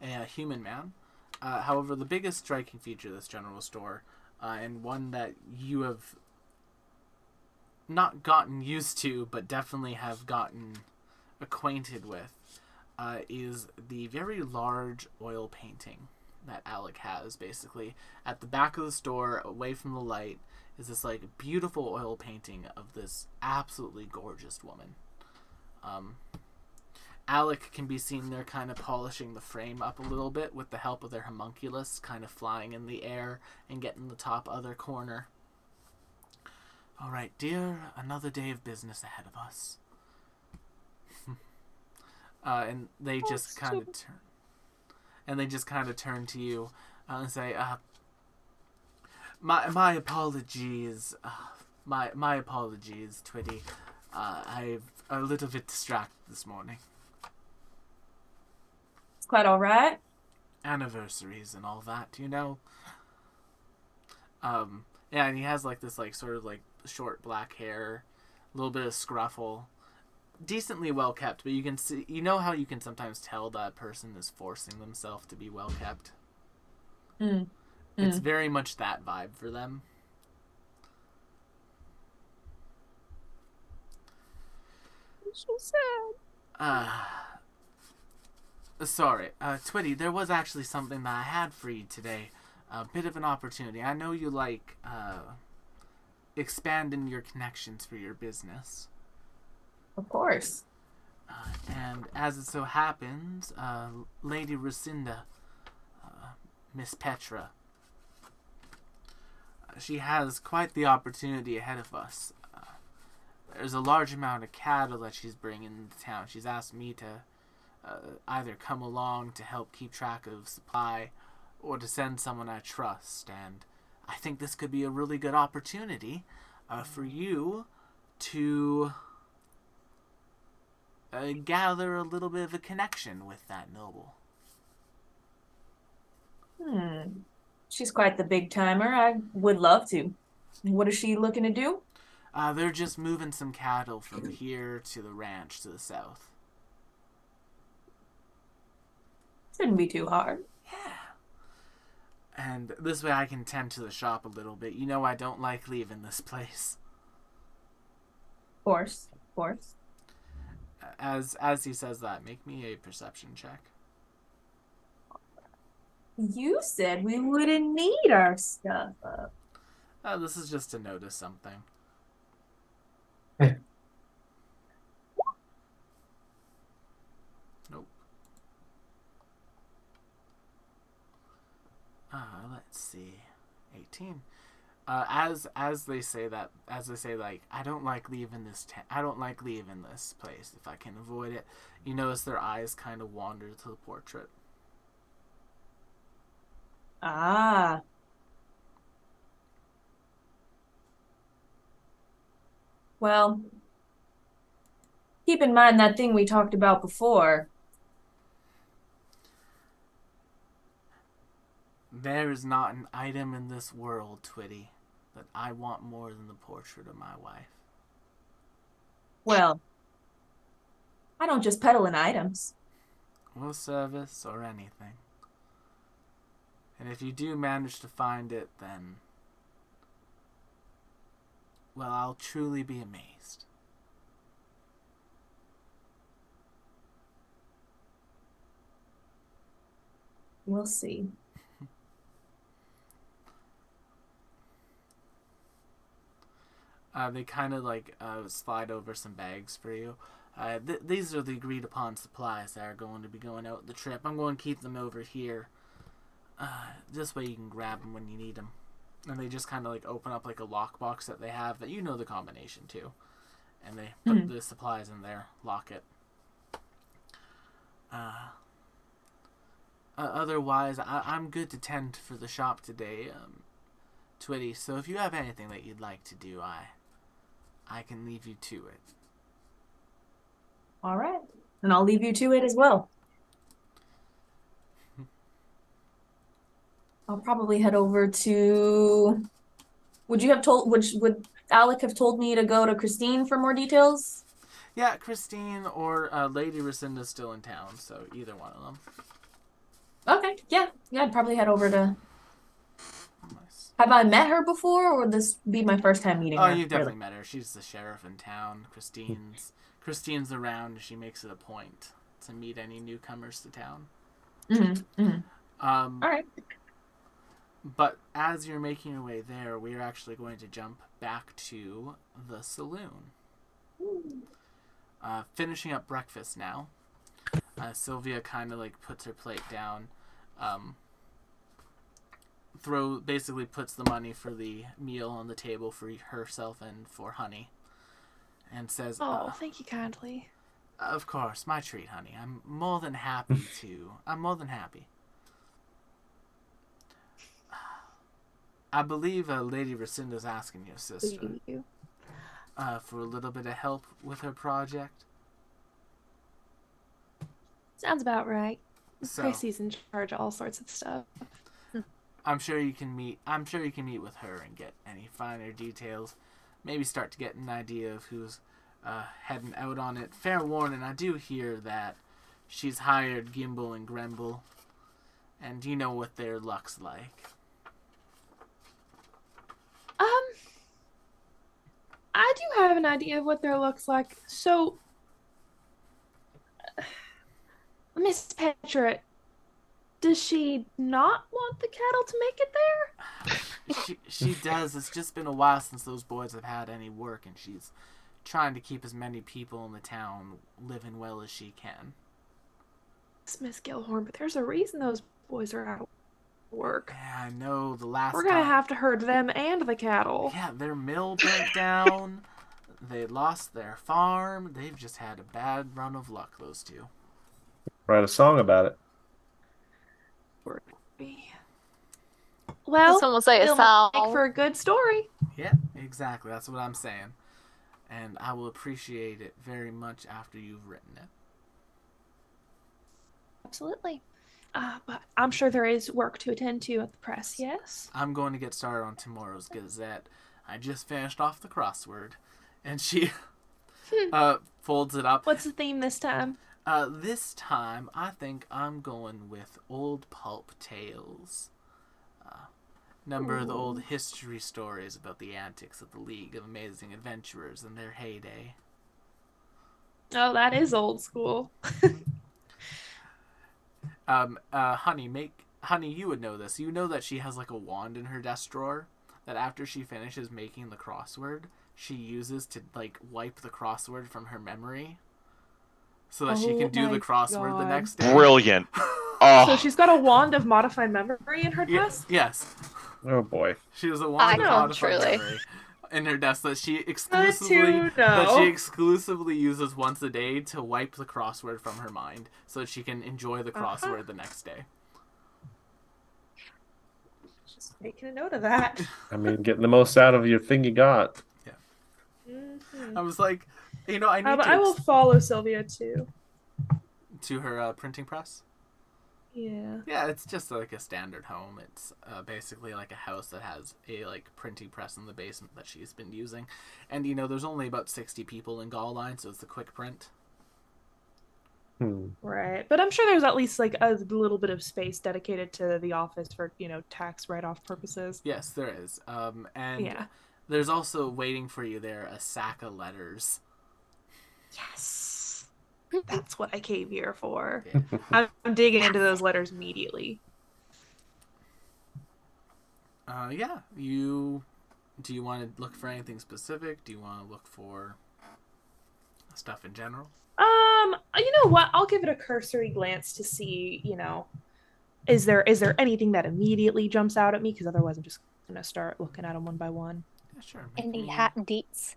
a human man. However, the biggest striking feature of this general store, and one that you have not gotten used to, but definitely have gotten acquainted with, is the very large oil painting that Alec has. Basically, at the back of the store, away from the light, is this like beautiful oil painting of this absolutely gorgeous woman. Alec can be seen there kind of polishing the frame up a little bit with the help of their homunculus kind of flying in the air and getting the top other corner. All right, dear, another day of business ahead of us. And they just kind of turn. And they just kind of turn to you and say, "My apologies, my apologies, Twitty. I'm a little bit distracted this morning. It's quite all right. Anniversaries and all that, you know." Yeah, and he has like this like sort of like short black hair, a little bit of scruffle, decently well kept, but you can see, you know how you can sometimes tell that person is forcing themselves to be well kept. Mm. It's very much that vibe for them. So sad. Sorry, Twitty, there was actually something that I had for you today. A bit of an opportunity. I know you like expanding your connections for your business. Of course. And as it so happens, Lady Lucinda, Miss Petra, she has quite the opportunity ahead of us. There's a large amount of cattle that she's bringing into town. She's asked me to either come along to help keep track of supply or to send someone I trust. And I think this could be a really good opportunity for you to gather a little bit of a connection with that noble. She's quite the big timer. I would love to. What is she looking to do? They're just moving some cattle from here to the ranch to the south. Shouldn't be too hard. Yeah. And this way I can tend to the shop a little bit. You know I don't like leaving this place. Of course, of course. As he says that, make me a perception check. You said we wouldn't need our stuff up. This is just to notice something. Nope. Let's see. 18. As they say like, I don't like leaving this place if I can avoid it. You notice their eyes kind of wander to the portrait. Ah. Well, keep in mind that thing we talked about before. There is not an item in this world, Twitty, that I want more than the portrait of my wife. Well, I don't just peddle in items. Or service, or anything. And if you do manage to find it, then, well, I'll truly be amazed. We'll see. They kind of like slide over some bags for you. These are the agreed upon supplies that are going to be going out the trip. I'm going to keep them over here. This way you can grab them when you need them. And they just kind of like open up like a lockbox that they have that you know the combination to. And they put the supplies in there, lock it. Otherwise, I'm good to tend for the shop today, Twitty. So if you have anything that you'd like to do, I can leave you to it. All right. And I'll leave you to it as well. I'll probably head over to... Would Alec have told me to go to Christine for more details? Yeah, Christine or Lady Lucinda's still in town, so either one of them. Okay, yeah, I'd probably head over to... Nice. Have I met her before, or would this be my first time meeting her? Oh, you've definitely really? met her. She's the sheriff in town. Christine's around, and she makes it a point to meet any newcomers to town. All right. But as you're making your way there, we're actually going to jump back to the saloon. Finishing up breakfast now. Sylvia kind of like puts her plate down, basically puts the money for the meal on the table for herself and for Honey, and says, Oh, thank you kindly. Of course, my treat, Honey. I'm more than happy to. I'm more than happy. I believe Lady Lucinda's asking your sister for a little bit of help with her project. Sounds about right. So, Pricey's in charge of all sorts of stuff. I'm sure you can meet with her and get any finer details. Maybe start to get an idea of who's heading out on it. Fair warning, I do hear that she's hired Gimble and Gremble, and you know what their luck's like. I do have an idea of what their looks like. So, Miss Petra, does she not want the cattle to make it there? She does. It's just been a while since those boys have had any work, and she's trying to keep as many people in the town living well as she can. It's Miss Gilhorn, but there's a reason those boys are out of work. Yeah, I know. The last We're gonna time, have to herd them and the cattle. yeah, their mill burnt down. They lost their farm. They've just had a bad run of luck, those two. Write a song about it. Well, Someone say a it'll song. make for a good story. Yeah, exactly. That's what I'm saying. And I will appreciate it very much after you've written it. Absolutely. But I'm sure there is work to attend to at the press, yes? I'm going to get started on tomorrow's Gazette. I just finished off the crossword. And she folds it up. What's the theme this time? This time, I think I'm going with old pulp tales. Number of the old history stories about the antics of the League of Amazing Adventurers in their heyday. Oh, that is old school. Honey, you would know this. You know that she has like a wand in her desk drawer that after she finishes making the crossword, she uses to like wipe the crossword from her memory so that she can do my the crossword the God. next day. Brilliant. So Oh, she's got a wand of modified memory in her desk? Yes. Oh boy. She has a wand of know, modified truly. memory in her desk that she Good exclusively to know. uses once a day to wipe the crossword from her mind so that she can enjoy the crossword the next day. Just making a note of that. I mean, getting the most out of your thing you got. Mhm. I was like, I need But to I will follow Sylvia too. to her printing press. Yeah. Yeah, it's just like a standard home. It's basically like a house that has a like printing press in the basement that she's been using. And there's only about 60 people in Gallline, so it's a quick print. Right. But I'm sure there's at least like a little bit of space dedicated to the office for, tax write-off purposes. Yes, there is. And Yeah. there's also waiting for you there a sack of letters. Yes. That's what I came here for. Yeah. I'm digging into those letters immediately. Yeah. Do you want to look for anything specific? Do you want to look for stuff in general? You know what? I'll give it a cursory glance to see, is there anything that immediately jumps out at me? Because otherwise I'm just gonna start looking at them one by one. Yeah, sure. Any hot deets?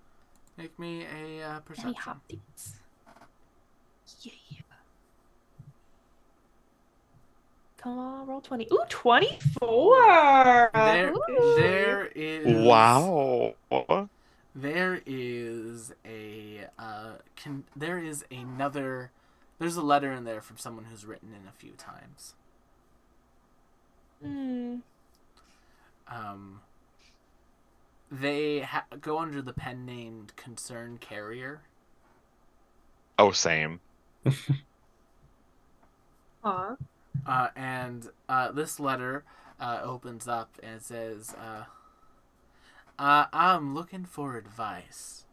Make me a Any perception. hot deets? Yeah. Come on, roll 20. Ooh, 24! There is. wow. There is another. There's a letter in there from someone who's written in a few times. They go under the pen name Concerned Carrier. Oh, same. Aw. And this letter opens up and it says, I'm looking for advice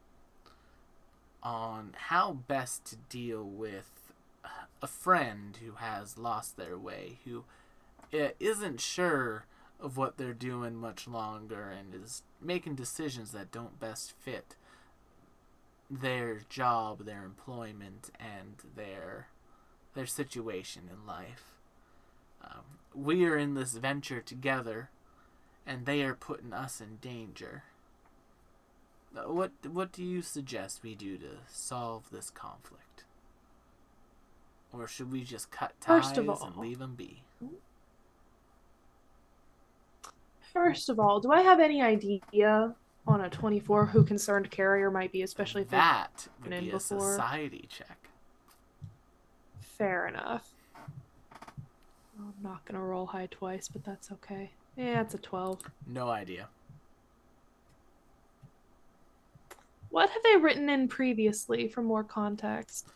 on how best to deal with a friend who has lost their way, who isn't sure of what they're doing much longer and is making decisions that don't best fit their job, their employment, and their situation in life. We are in this venture together, and they are putting us in danger. What do you suggest we do to solve this conflict? Or should we just cut ties First of and all- leave them be? First of all, do I have any idea on a 24 who Concerned Carrier might be, especially if they've That would been in be a before? society check. Fair enough. I'm not gonna roll high twice, but that's okay. Yeah, it's a 12. No idea. What have they written in previously for more context?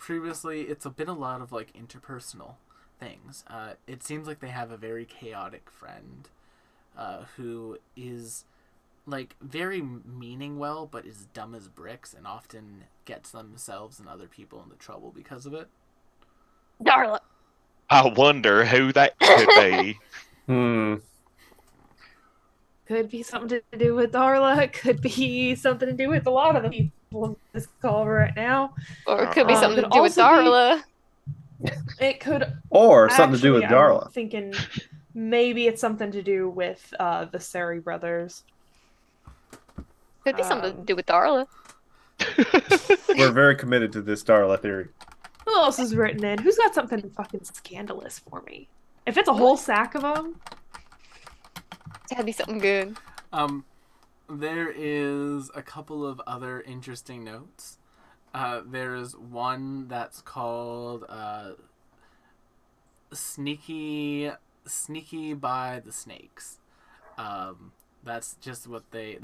Previously, it's been a lot of like interpersonal things. It seems like they have a very chaotic friend who is like very meaning well, but is dumb as bricks and often gets themselves and other people into trouble because of it. Darla. I wonder who that could be. Could be something to do with Darla. It could be something to do with a lot of the people in this call right now. Or it could be something could to do with also be- Darla. It could Or something to do with actually, Darla. I'm thinking maybe it's something to do with the Sari brothers. Could be something to do with Darla. We're very committed to this Darla theory. Who else is written in? Who's got something fucking scandalous for me? If it's a whole sack of them, It's gotta be something good. There is a couple of other interesting notes. There is one that's called "Sneaky by the Snakes." That's just what they've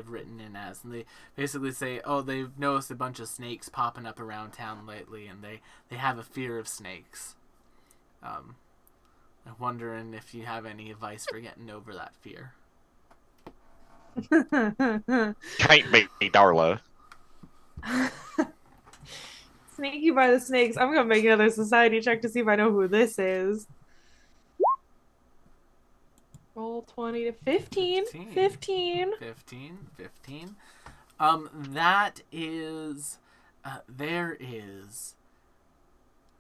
written in as, and they basically say, oh, they've noticed a bunch of snakes popping up around town lately, and they have a fear of snakes. I'm wondering if you have any advice for getting over that fear. Can't be Darla. Sneaky by the Snakes. I'm gonna make another society check to see if I know who this is. Roll 20 to 15. 15. 15. That is, there is,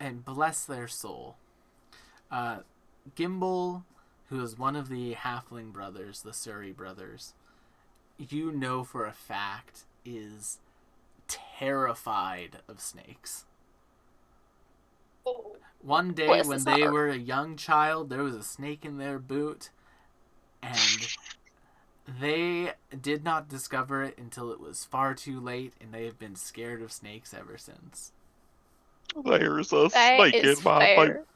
and bless their soul, Gimbal, who is one of the halfling brothers, the Suri brothers, you know for a fact is terrified of snakes. One day Bless when his they heart. were a young child, there was a snake in their boot, and they did not discover it until it was far too late, and they have been scared of snakes ever since. There's a That snake is in my fair. boot.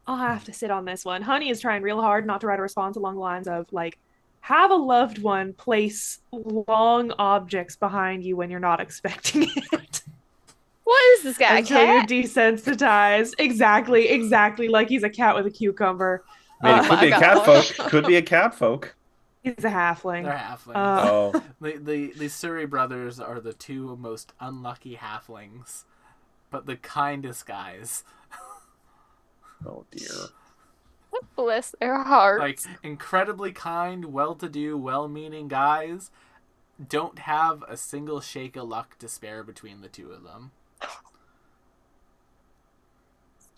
I'll have to sit on this one. Honey is trying real hard not to write a response along the lines of, like, have a loved one place long objects behind you when you're not expecting it. What is this guy? A Until you're cat? desensitized. Exactly like he's a cat with a cucumber. I mean, it could my be a cat God. folk. Could be a cat folk. He's a halfling. They're halflings. Oh, The Suri brothers are the two most unlucky halflings, but the kindest guys. oh dear. Bless their hearts. Like, incredibly kind, well-to-do, well-meaning guys don't have a single shake of luck to spare between the two of them.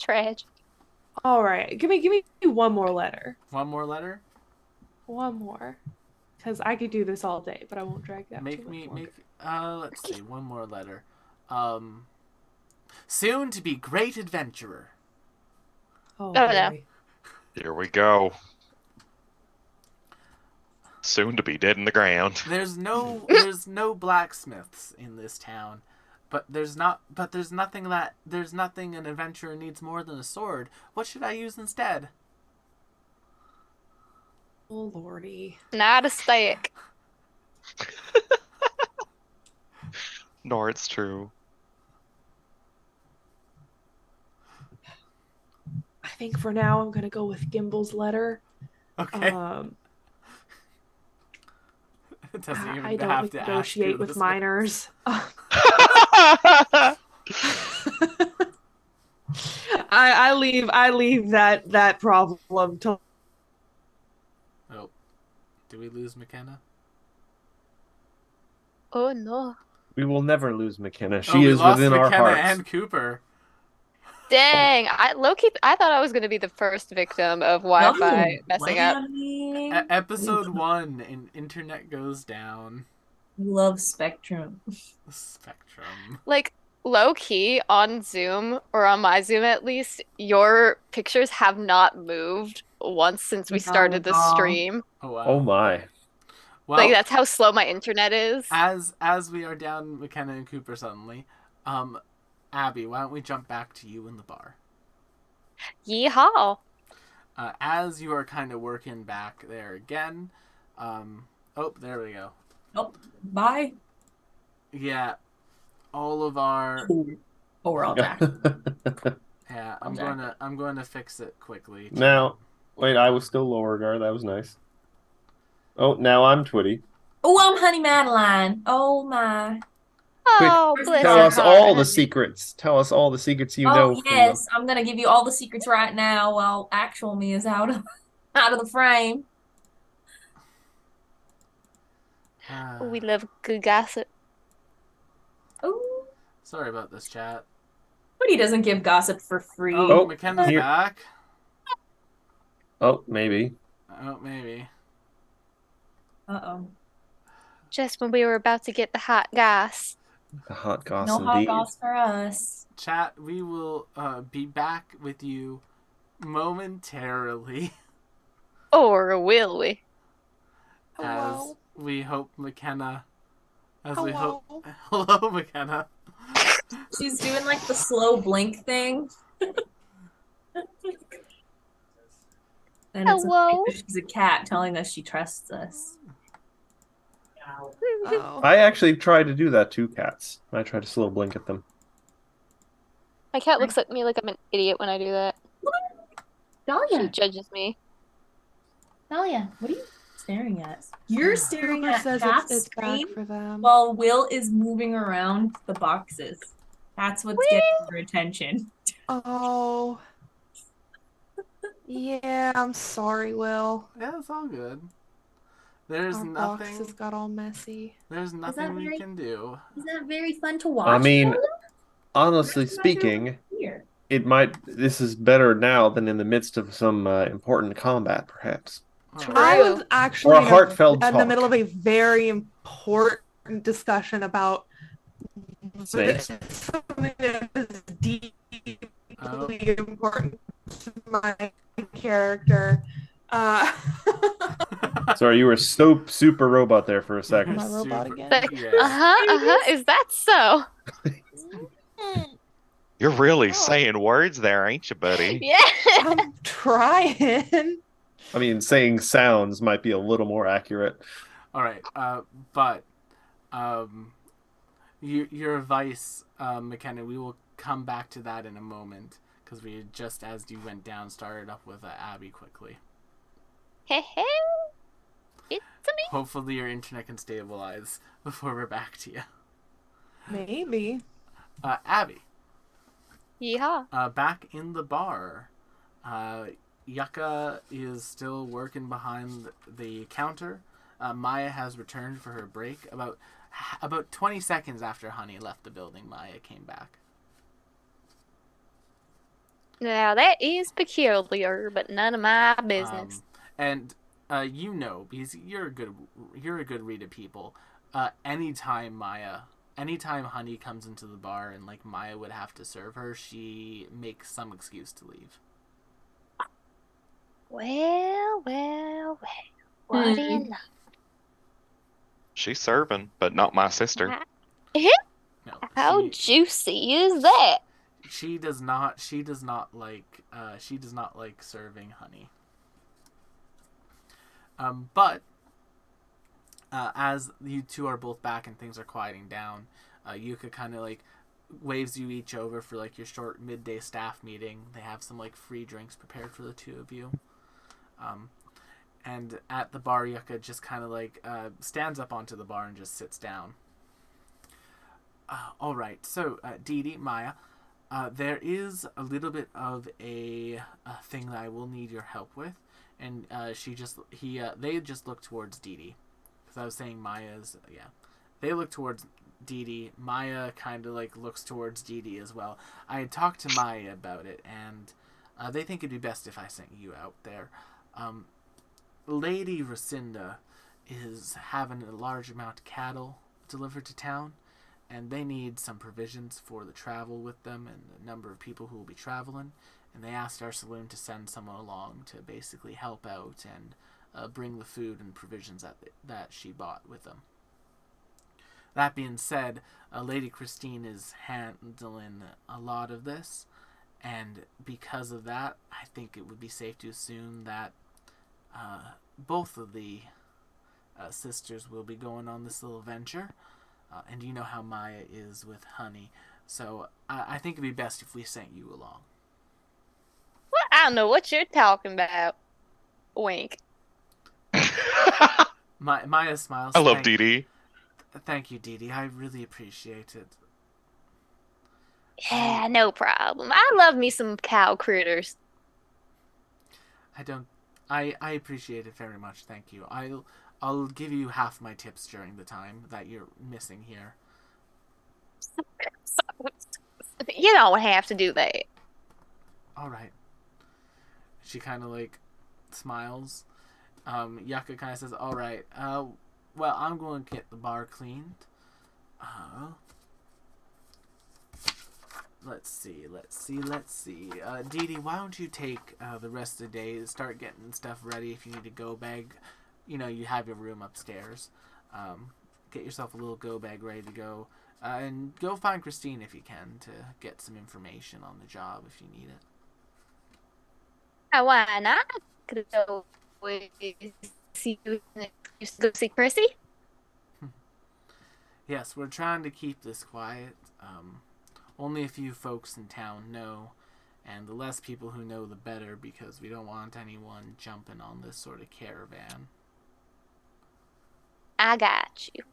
Tragic. All right, give me one more letter. One more letter? One more, because I could do this all day, but I won't drag that. Make too me, much longer. let's see, one more letter. Soon to be great adventurer. Oh, Oh, no. boy. Here we go. Soon to be dead in the ground. There's no blacksmiths in this town, but there's nothing an adventurer needs more than a sword. What should I use instead? Oh lordy. Not a stick. Nor it's true. I think for now I'm gonna go with Gimbal's letter. Okay. It doesn't even I don't have to ask negotiate you with this. minors. I leave that problem to. Oh, do we lose McKenna? Oh no. We will never lose McKenna. She we is lost within our McKenna hearts. and Cooper. Dang, I thought I was gonna be the first victim of Wi-Fi messing up. Episode 1, and internet goes down. Love Spectrum. Spectrum. Like low key on Zoom or on my Zoom at least, your pictures have not moved once since we started the Aw. stream. Oh wow. Oh my. Well, Like that's how slow my internet is. as we are down McKenna and Cooper suddenly, Abby, why don't we jump back to you in the bar? Yeehaw. As you are kind of working back there again, oh, there we go. Oh, bye. Yeah, all of our Oh, we're all jacked. yeah. I'll I'm going to fix it quickly. Now, wait, I was still Beauregard. That was nice. Oh, now I'm Twitty. Oh, I'm Honey Madeline. Oh my. Oh, Quick, bless Tell your us heart, all the honey. secrets. Tell us all the secrets you Oh know from yes, I'm gonna give you all the secrets right now while actual me is out of out of the frame. We love good gossip. Ooh, Sorry about this, chat. but he doesn't give gossip for free. Oh, Oh, McKenna's here. back. Oh, maybe. Oh, maybe. Uh-oh. Just when we were about to get the hot goss. The hot goss No hot indeed. goss for us. Chat, we will be back with you momentarily Or will we? as we hope McKenna. As we Hello. hope. Hello, McKenna. She's doing like the slow blink thing. And it's Hello. she's a cat telling us she trusts us. Oh. I actually tried to do that to cats. I tried to slow blink at them. My cat looks at me like I'm an idiot when I do that. She Dahlia, judges me. Dahlia, what are you staring at? You're staring Cooper at says Cat's it's back screen for them. while Will is moving around the boxes. That's what's getting your attention. Oh. Yeah, I'm sorry, Will. Yeah, it's all good. There's Our nothing. boxes got all messy. There's nothing we very- can do. Is that very fun to watch? I mean, Dahlia? honestly That's not your speaking, fear. it might. This is better now than in the midst of some important combat, perhaps. Oh, I True. was actually Or a heartfelt in the middle talk. of a very important discussion about Snakes. something that is deeply Oh. important to my character. Sorry, you were so super robot there for a second. My robot again? Like, Yeah. Is that so? You're really Oh. saying words there, ain't you, buddy? Yeah. I'm trying. I mean, saying sounds might be a little more accurate. All right. But your advice, McKenna, we will come back to that in a moment because we just, as you went down, started up with Abby quickly. Hey, hey. It's me. Hopefully, your internet can stabilize before we're back to you. Maybe. Abby, Yeehaw. back in the bar. Yucca is still working behind the counter. Maya has returned for her break. About 20 seconds after Honey left the building, Maya came back. Now that is peculiar, but none of my business. And you know, because you're a good read of people. Anytime Honey comes into the bar and like Maya would have to serve her, she makes some excuse to leave. Well. What do you know? She's serving, but not my sister. No, How juicy is that? she does not like serving Honey. But as you two are both back and things are quieting down, Yuka kind of like waves you each over for like your short midday staff meeting. They have some like free drinks prepared for the two of you. And at the bar, Yuka just kind of like stands up onto the bar and just sits down. All right, so Dee Dee, Maya, there is a little bit of a thing that I will need your help with, and they just look towards Dee Dee, because I was saying Maya's they look towards Dee Dee. Maya kind of like looks towards Dee Dee as well. I had talked to Maya about it, and they think it'd be best if I sent you out there. Lady Racinda is having a large amount of cattle delivered to town, and they need some provisions for the travel with them and the number of people who will be traveling, and they asked our saloon to send someone along to basically help out and bring the food and provisions that she bought with them. That being said, Lady Christine is handling a lot of this, And because of that, I think it would be safe to assume that both of the sisters will be going on this little venture. And you know how Maya is with Honey. So I think it'd be best if we sent you along. Well, I don't know what you're talking about. Wink. Maya smiles. I love Dee Dee. Thank you, Dee Dee. I really appreciate it. Yeah, no problem. I love me some cow critters. I appreciate it very much. Thank you. I'll give you half my tips during the time that you're missing here. You don't have to do that. All right. She kind of like smiles. Yucca kind of says, "All right. Well, I'm going to get the bar cleaned. Let's see. Dee Dee, why don't you take the rest of the day to start getting stuff ready if you need a go bag. You know, you have your room upstairs. Get yourself a little go bag ready to go. And go find Christine if you can to get some information on the job if you need it. Why not? Could go see go see Chrissy. Yes, we're trying to keep this quiet. Only a few folks in town know, and the less people who know, the better, because we don't want anyone jumping on this sort of caravan. I got you.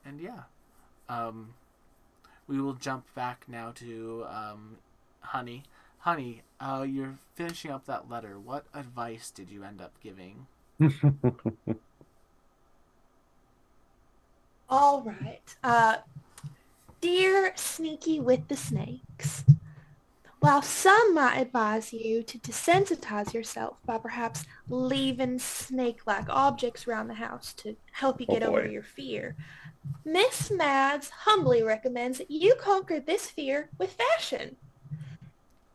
And yeah, we will jump back now to Honey. Honey, you're finishing up that letter. What advice did you end up giving? All right. Dear Sneaky with the Snakes, while some might advise you to desensitize yourself by perhaps leaving snake-like objects around the house to help you get over your fear, Miss Mads humbly recommends that you conquer this fear with fashion.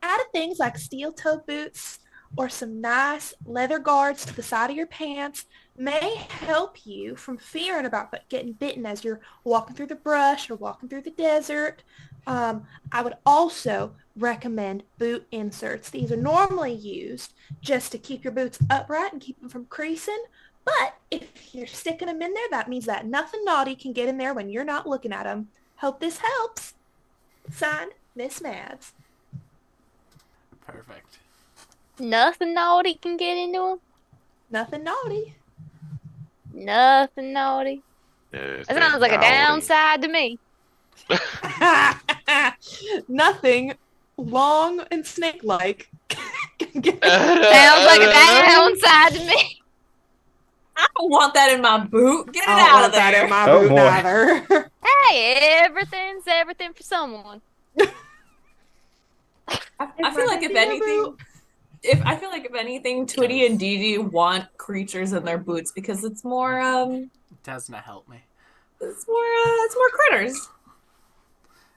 Add things like steel-toe boots or some nice leather guards to the side of your pants may help you from fearing about getting bitten as you're walking through the brush or walking through the desert. I would also recommend boot inserts. These are normally used just to keep your boots upright and keep them from creasing. But if you're sticking them in there, that means that nothing naughty can get in there when you're not looking at them. Hope this helps. Signed, Miss Mads. Perfect. Nothing naughty can get into him. Nothing naughty. Nothing naughty. That sounds like a downside to me. Nothing long and snake-like. Sounds like a downside to me. I don't want that in my boot. Get it I don't out want of there. that in my Oh, boot boy. either. Hey, everything's everything for someone. I feel like if anything, if anything, Twitty and Dee Dee want creatures in their boots because it's more Does not help me. it's more critters.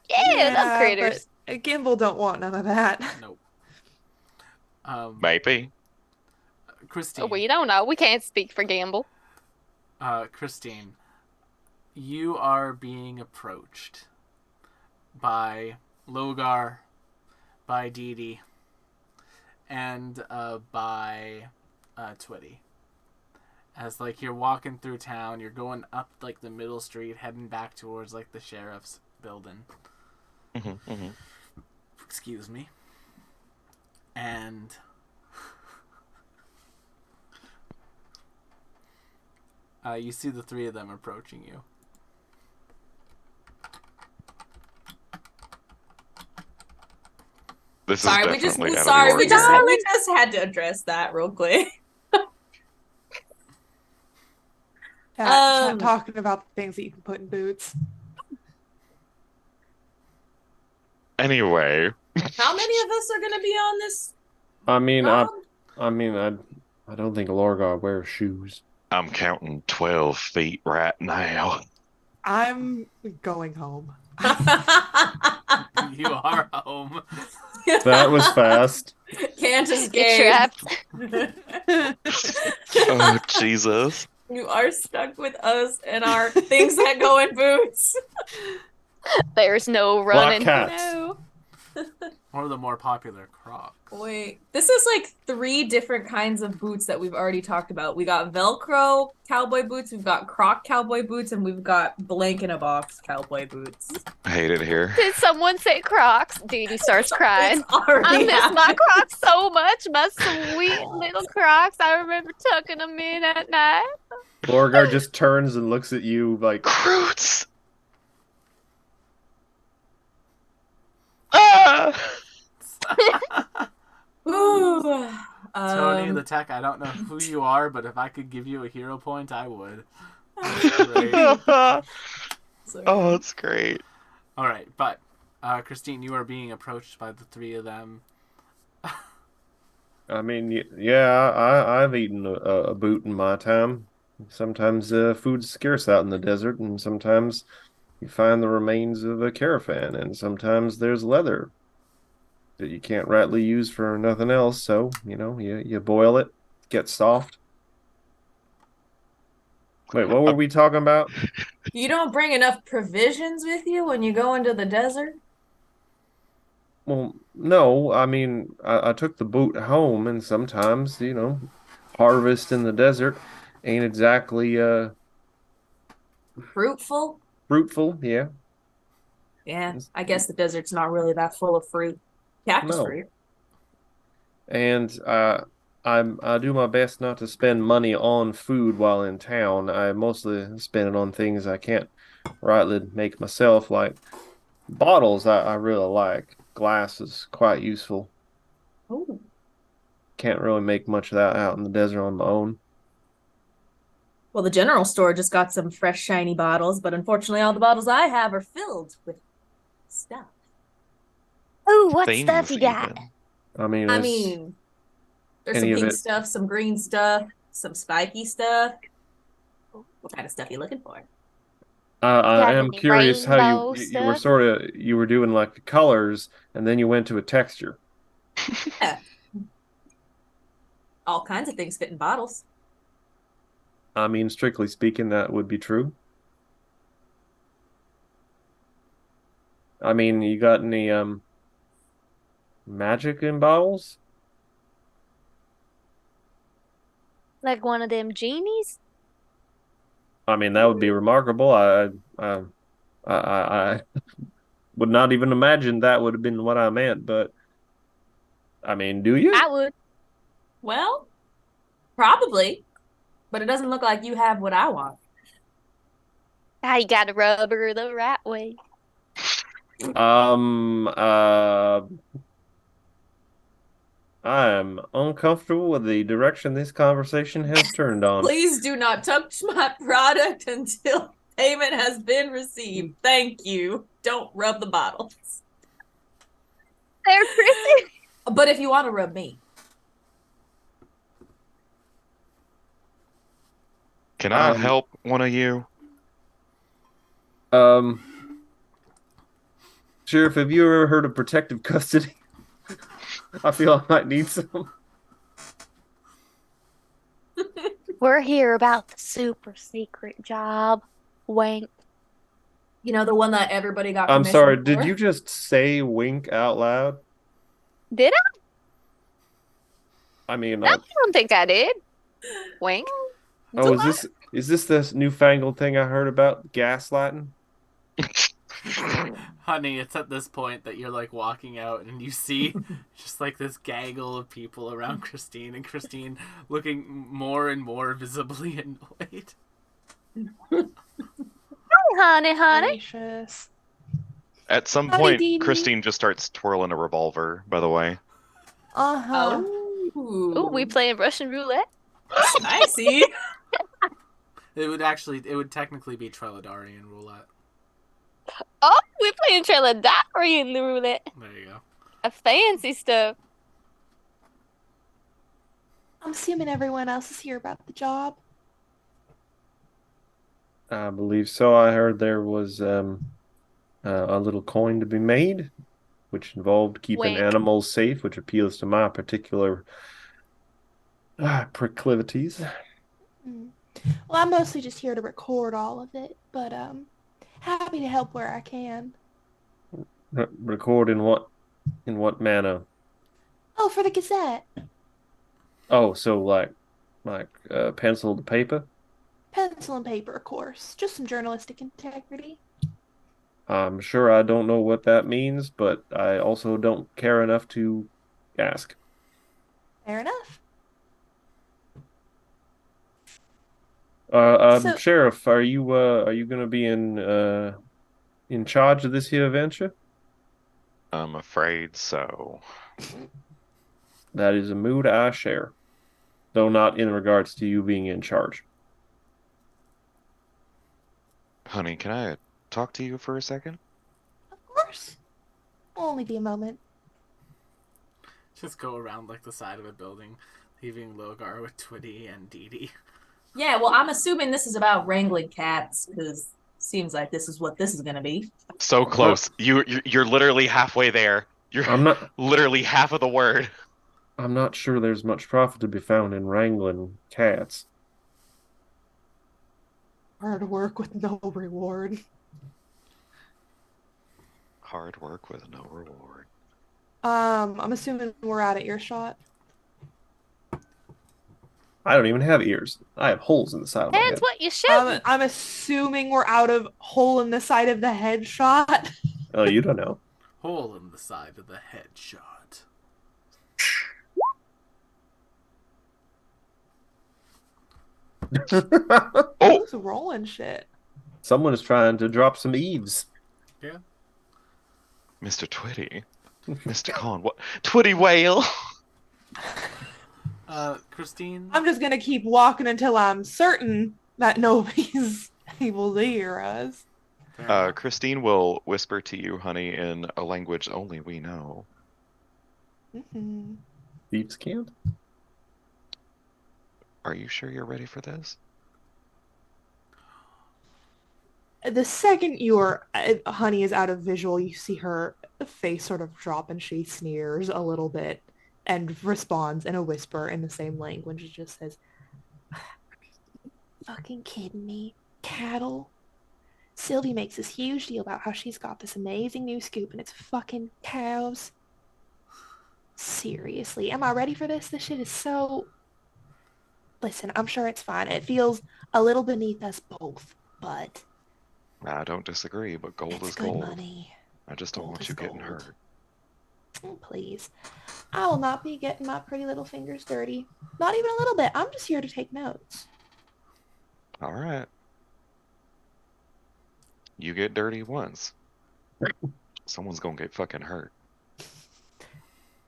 Yeah, love critters. But Gimbal don't want none of that. Nope. Maybe. Christine. We don't know. We can't speak for Gamble. Christine, you are being approached by Logar, by Dee Dee, and by Twitty. As like you're walking through town, you're going up like the middle street, heading back towards like the sheriff's building. Excuse me. And you see the three of them approaching you. This is Sorry, we definitely just enemy warrior. we just had to address that real quick. Not talking about the things that you can put in boots. Anyway. How many of us are gonna be on this? I mean, round? I don't think Lorgar wears shoes. I'm counting 12 feet right now. I'm going home. You are home. That was fast. Can't Get escape. trapped. Oh, Jesus. You are stuck with us and our things that go in boots. There's no Black running. cats. No. Or the more popular Crocs. Wait, this is like 3 different kinds of boots that we've already talked about. We got Velcro cowboy boots, we've got Croc cowboy boots, and we've got blank in a box cowboy boots. I hate it here. Did someone say Crocs? Dee Dee starts crying. It's already I miss my happened. Crocs so much. My sweet little Crocs. I remember tucking them in at night. Beauregard just turns and looks at you like, Croots! Ah! Ooh. Tony Um, the Tech, I don't know who you are, but if I could give you a hero point, I would. Great. sorry. Oh, that's great. All right, but Christine, you are being approached by the 3 of them. I mean, yeah, I've eaten a boot in my time. Sometimes food's scarce out in the desert, and sometimes you find the remains of a caravan, and sometimes there's leather that you can't rightly use for nothing else. So, you boil it, gets soft. Wait, what were we talking about? You don't bring enough provisions with you when you go into the desert? Well, no, I mean, I took the boot home, and sometimes, harvest in the desert ain't exactly Fruitful? fruitful, yeah. Yeah, I guess the desert's not really that full of fruit. Cactus No. fruit. And I do my best not to spend money on food while in town. I mostly spend it on things I can't rightly make myself, like bottles I really like. Glass is quite useful. Ooh. Can't really make much of that out in the desert on my own. Well, the general store just got some fresh, shiny bottles, but unfortunately, all the bottles I have are filled with stuff. Ooh, what Things stuff you got? even. I mean, I it's- mean, there's some any of pink it- stuff, some green stuff, some spiky stuff. What kind of stuff you looking for? I got am any curious how rainbow you were stuff? you were doing like the colors, and then you went to a texture. Yeah. All kinds of things fit in bottles. I mean, strictly speaking, that would be true. I mean, you got any magic in bottles? Like one of them genies? I mean, that would be remarkable. I would not even imagine that would have been what I meant, but I mean, do you? I would. Well, probably, but it doesn't look like you have what I want. Ah, you gotta rub her the right way. Um, uh, I am uncomfortable with the direction this conversation has turned on. Please do not touch my product until payment has been received. Thank you. Don't rub the bottles. There, Chrissy. But if you want to rub me, Can I Um, help one of you? Sheriff, have you ever heard of protective custody? I feel I might need some. We're here about the super secret job. Wink. you know, the one that everybody got I'm permission sorry, for. did you just say wink out loud? Did I? I mean, I don't think I did. Wink. oh, is this newfangled thing I heard about gaslighting? Honey, it's at this point that you're like walking out and you see just like this gaggle of people around Christine, and Christine looking more and more visibly annoyed. Hi, honey. Gracious. At some Howdy, point, Dee Dee. Christine just starts twirling a revolver, by the way. Uh-huh. Ooh, we playing Russian roulette? I see. It would technically be Treladarian roulette. Oh, we playing Treladari in the roulette. There you go. A fancy stuff. I'm assuming everyone else is here about the job. I believe so. I heard there was a little coin to be made, which involved keeping Wink. animals safe, which appeals to my particular proclivities. Mm. Well, I'm mostly just here to record all of it, but Happy to help where I can. Record in what manner? Oh, for the Gazette. Oh, so like pencil to paper? Pencil and paper, of course. Just some journalistic integrity. I'm sure I don't know what that means, but I also don't care enough to ask. Fair enough. So, Sheriff, are you gonna be in charge of this here venture? I'm afraid so. That is a mood I share, though not in regards to you being in charge. Honey, can I talk to you for a second? of course. Only be a moment. Just go around like the side of a building, leaving Logar with Twitty and Dee Dee. Yeah, well, I'm assuming this is about wrangling cats, because seems like this is what this is gonna be. So close. You're literally halfway there. You're I'm not literally half of the word. I'm not sure there's much profit to be found in wrangling cats. Hard work with no reward. Hard work with no reward. I'm assuming we're out of earshot. I don't even have ears. I have holes in the side of my That's head. what you should. I'm assuming we're out of hole in the side of the head shot. Oh, you don't know. Hole in the side of the headshot. Oh, Who's rolling shit? Someone is trying to drop some eaves. Yeah. Mr. Twitty. Mr. Con, what? Twitty whale! Christine? I'm just gonna keep walking until I'm certain that nobody's able to hear us. Fair enough. Christine will whisper to you, honey, in a language only we know. Mhm. Thieves can't? Are you sure you're ready for this? The second your honey is out of visual, you see her face sort of drop and she sneers a little bit and responds in a whisper in the same language. It just says, fucking kidding me? Cattle? Sylvie makes this huge deal about how she's got this amazing new scoop and it's fucking cows. Seriously, am I ready for this? This shit is so... Listen, I'm sure it's fine. It feels a little beneath us both, but I don't disagree, but gold it's is good gold. money. I just don't Gold want is you getting gold. hurt. Oh, please. I will not be getting my pretty little fingers dirty. Not even a little bit. I'm just here to take notes. All right. You get dirty once. Someone's gonna get fucking hurt.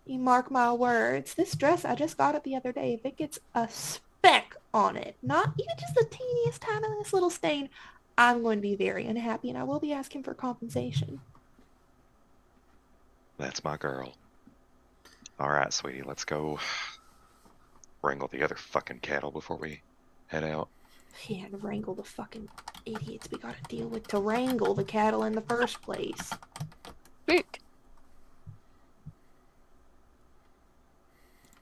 You mark my words. This dress I just got it the other day. If it gets a speck on it, not even just the teeniest, tiniest little stain, I'm going to be very unhappy and I will be asking for compensation. That's my girl. All right, sweetie, let's go wrangle the other fucking cattle before we head out. Yeah, and wrangle the fucking idiots we gotta deal with to wrangle the cattle in the first place. Spook.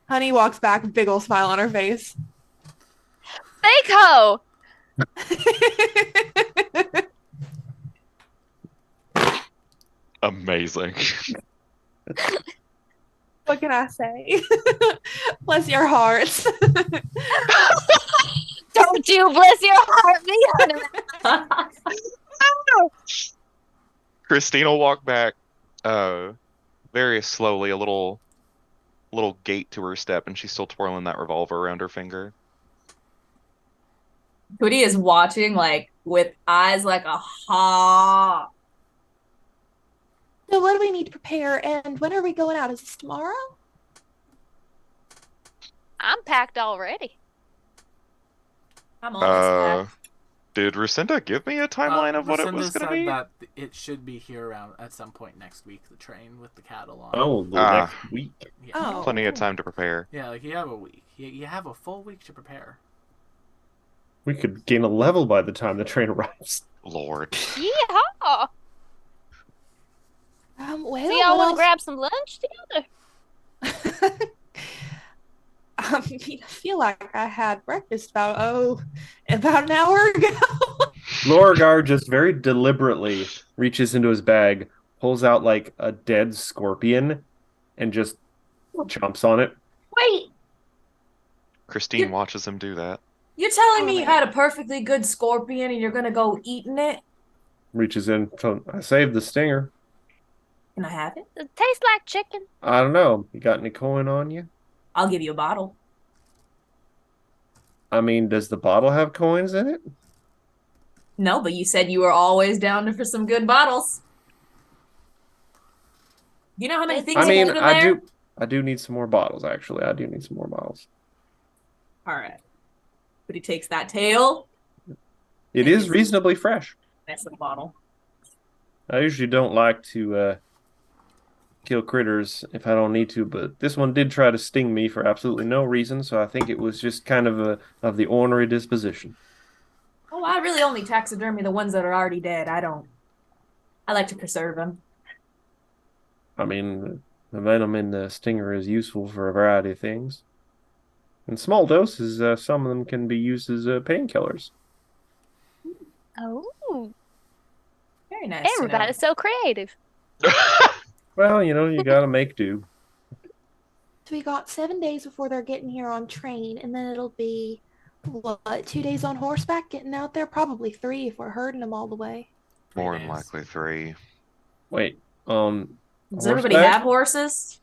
Honey walks back, big ol' smile on her face. Fake hoe! Amazing. What can I say? Bless your hearts. Don't you bless your heart, me? Christine will walk back very slowly, a little gait to her step, and she's still twirling that revolver around her finger. Twitty is watching, like, with eyes like a hawk. So what do we need to prepare and when are we going out? Is this tomorrow? I'm packed already. I'm almost back. Did Rucinda give me a timeline of what it was Lucinda gonna said be? that it should be here around at some point next week, the train with the cattle on. Oh, the Ah. next week. Yeah. Oh. Plenty of time to prepare. Yeah, like you have a week. You have a full week to prepare. We could gain a level by the time the train arrives. Lord. Yeehaw! Well, So y'all what want to else? grab some lunch together? I mean, I feel like I had breakfast about an hour ago. Lorgar just very deliberately reaches into his bag, pulls out like a dead scorpion, and just chomps on it. Wait, Christine You- watches him do that. you're telling me you Alright. had a perfectly good scorpion and you're gonna go eating it? Reaches in. I saved the stinger. Can I have it? It tastes like chicken. I don't know. You got any coin on you? I'll give you a bottle. I mean, does the bottle have coins in it? No, but you said you were always down for some good bottles. You know how many things I you mean, put in there? I do need some more bottles, actually. I do need some more bottles. All right. But he takes that tail. It is reasonably fresh. That's the bottle. I usually don't like to kill critters if I don't need to, but this one did try to sting me for absolutely no reason, so I think it was just kind of the ornery disposition. Oh, I really only taxidermy the ones that are already dead. I like to preserve them. I mean, the venom in the stinger is useful for a variety of things. In small doses, some of them can be used as painkillers. Oh, Very nice. to know. everybody's so creative. Well, you gotta make do. So we got 7 days before they're getting here on train, and then it'll be, what, 2 days on horseback getting out there? Probably 3 if we're herding them all the way. More than likely 3. Wait, Does everybody horseback? have horses?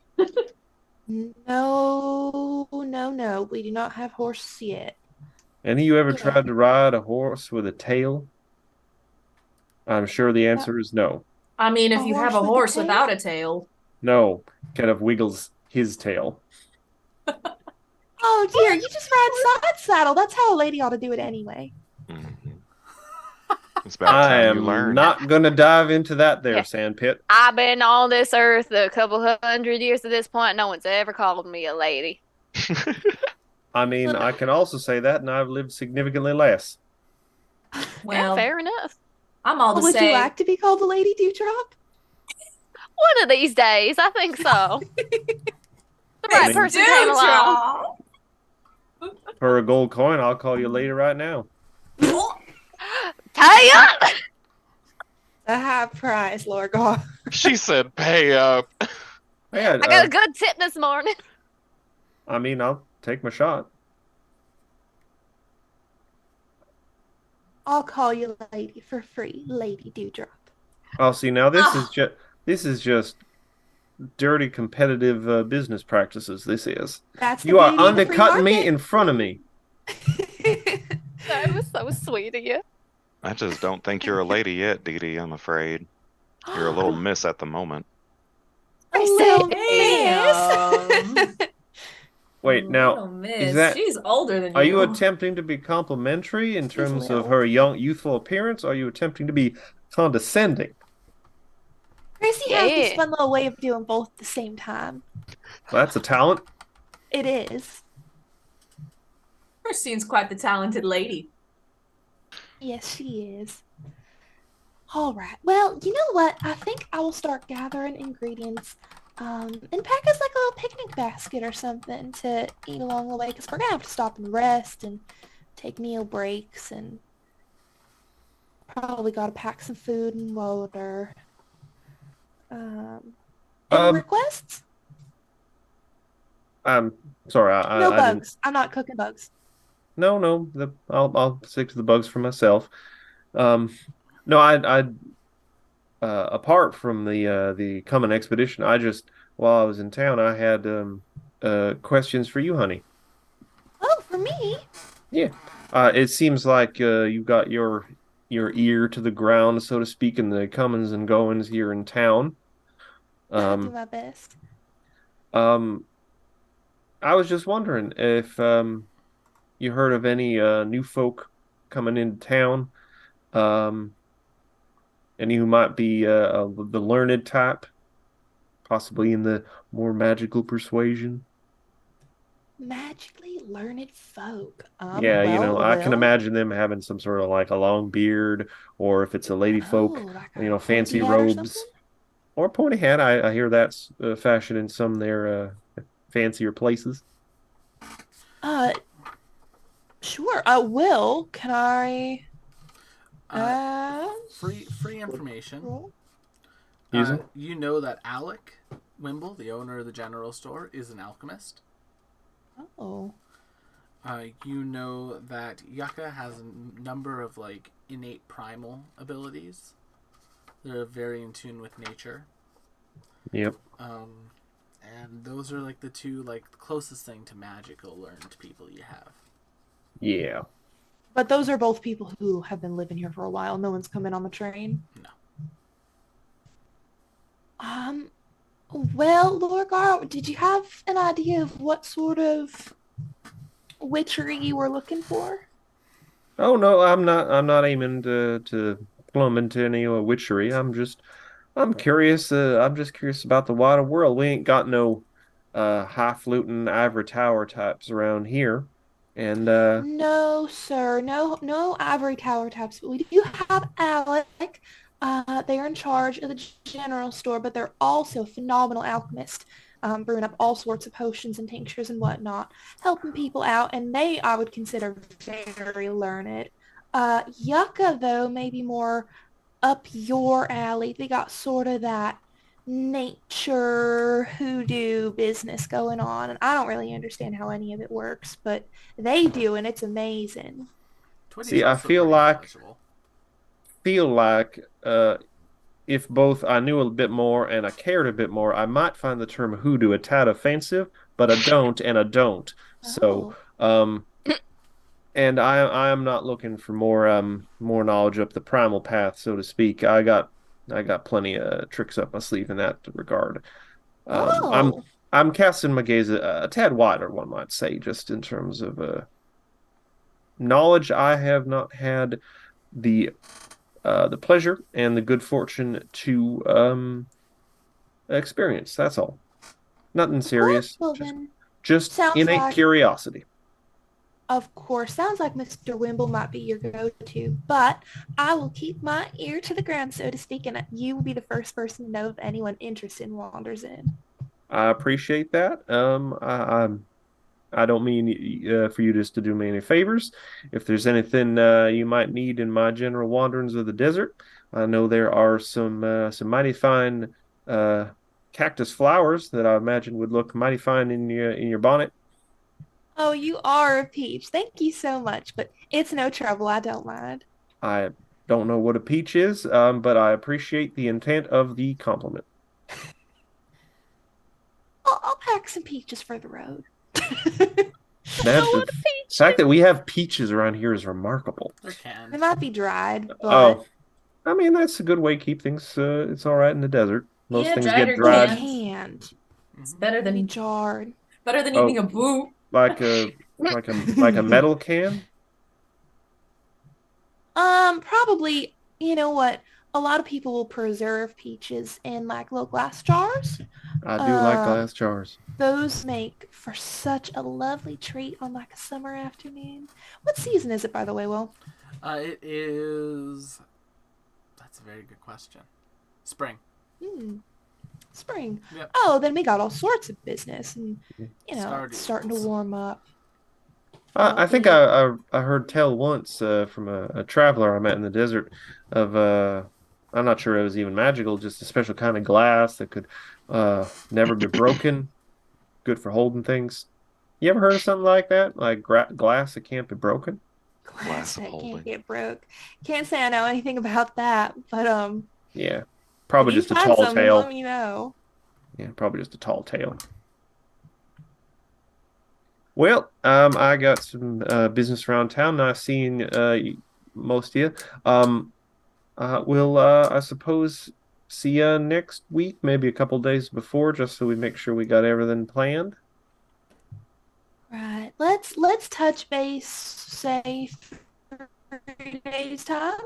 No, no, we do not have horses yet. Any of you ever Yeah. tried to ride a horse with a tail? I'm sure the answer is no. I mean, if A you have a horse with a horse tail? without a tail. No, kind of wiggles his tail. Oh dear, you just ride side saddle. That's how a lady ought to do it anyway. Mhm. It's about I time you am learn. not gonna dive into that there, Yeah. Sandpit. I've been on this earth a couple hundred years at this point. No one's ever called me a lady. I mean, I can also say that, and I've lived significantly less. Well, Fair enough. I'm all to Would say. you like to be called a lady dewdrop? One of these days, I think so. The right mean- person came along. For a gold coin, I'll call you later right now. Tie up! A high price, Lorgar. She said, "Pay up." Yeah, I got a good tip this morning. I mean, I'll take my shot. I'll call you lady for free, Lady Dewdrop. Oh, see, now this is Ah. just dirty competitive business practices. This is. That's the You are beauty of the free undercutting me market. in front of me. That was so sweet of you. I just don't think you're a lady yet, Dee Dee. I'm afraid you're a little miss at the moment. A I little Damn. miss. Wait, now, Little miss. that- She's older than are you. you attempting to be complimentary in terms of little. her young, youthful appearance? Or are you attempting to be condescending? Gracie has this Yeah. fun little way of doing both at the same time. That's a talent. It is. Christine's quite the talented lady. Yes, she is. All right. Well, you know what? I think I will start gathering ingredients and pack us like a little picnic basket or something to eat along the way because we're going to have to stop and rest and take meal breaks and probably got to pack some food and water. Any Um, requests? I'm sorry. I No didn't. bugs. I'm not cooking bugs. No. I'll stick to the bugs for myself. No, I apart from the coming expedition, while I was in town, I had questions for you, honey. Oh, for me? It seems like you got your ear to the ground, so to speak, in the comings and goings here in town. I'll do my best. I was just wondering if you heard of any new folk coming into town. Any who might be the learned type, possibly in the more magical persuasion. Magically learned folk. Yeah, I can well, imagine them having some sort of like a long beard, or if it's a lady folk, oh, like a fancy pointy hat or robes. something? Or pointy hat. I hear that's fashion in some of their fancier places. Sure. Will, can I Free information. Roll. Use 'em? You know that Alec Wimble, the owner of the general store, is an alchemist. Oh. You know that Yucca has a number of innate primal abilities. They're very in tune with nature. Yep. And those are the two closest thing to magical learned people you have. Yeah. But those are both people who have been living here for a while. No one's come in on the train. No. Well, Lorgar, did you have an idea of what sort of witchery you were looking for? Oh no, I'm not aiming to plumb into any witchery. I'm curious. I'm just curious about the wider world. We ain't got no highfalutin ivory tower types around here, and No, sir. No ivory tower types. But we do have Alec. They're in charge of the general store, but they're also a phenomenal alchemist, brewing up all sorts of potions and tinctures and whatnot, helping people out, and I would consider very learned. Yucca, though, maybe more up your alley. They got sort of that nature hoodoo business going on, and I don't really understand how any of it works, but they do, and it's amazing. Twitty's See, I also feel pretty like knowledgeable. if both I knew a bit more and I cared a bit more, I might find the term hoodoo a tad offensive, but I don't and I don't. So, and I am not looking for more knowledge up the primal path, so to speak. I got plenty of tricks up my sleeve in that regard. I'm casting my gaze a tad wider, one might say, just in terms of knowledge I have not had the pleasure and the good fortune to experience. That's all. Nothing serious. Well, then, Just sounds innate like- curiosity. of course, sounds like Mr. Wimble might be your go-to, but I will keep my ear to the ground, so to speak, and you will be the first person to know if anyone interested wanders in. I appreciate that. I don't mean for you just to do me any favors. If there's anything you might need in my general wanderings of the desert, I know there are some mighty fine cactus flowers that I imagine would look mighty fine in your bonnet. Oh, you are a peach. Thank you so much, but it's no trouble. I don't mind. I don't know what a peach is, but I appreciate the intent of the compliment. I'll pack some peaches for the road. The fact that we have peaches around here is remarkable. There can. They might be dried, but Oh, I mean that's a good way to keep things. It's all right in the desert. Most Yeah, things dried get or dried, canned. canned. It's better Be than jarred. eating a boot. like a metal can. Probably, you know what? A lot of people will preserve peaches in little glass jars. I do like glass jars. Those make for such a lovely treat on a summer afternoon. What season is it, by the way, Will? It is. That's a very good question. Spring. Spring. Yep. Oh, then we got all sorts of business, and Stardew it's starting to Valley. warm up. I think I heard tell once from a traveler I met in the desert of I'm not sure it was even magical, just a special kind of glass that could never be broken, good for holding things. You ever heard of something like that, like glass that can't be broken? Glass of That holding. can't get broke. Can't say I know anything about that, but Yeah, probably if you just a find tall some, tale. let me know. Yeah, probably just a tall tale. Well, I got some business around town. Nice seeing most of you. We'll, I suppose, see you next week, maybe a couple days before, just so we make sure we got everything planned. Right. Let's touch base, say 3 days time.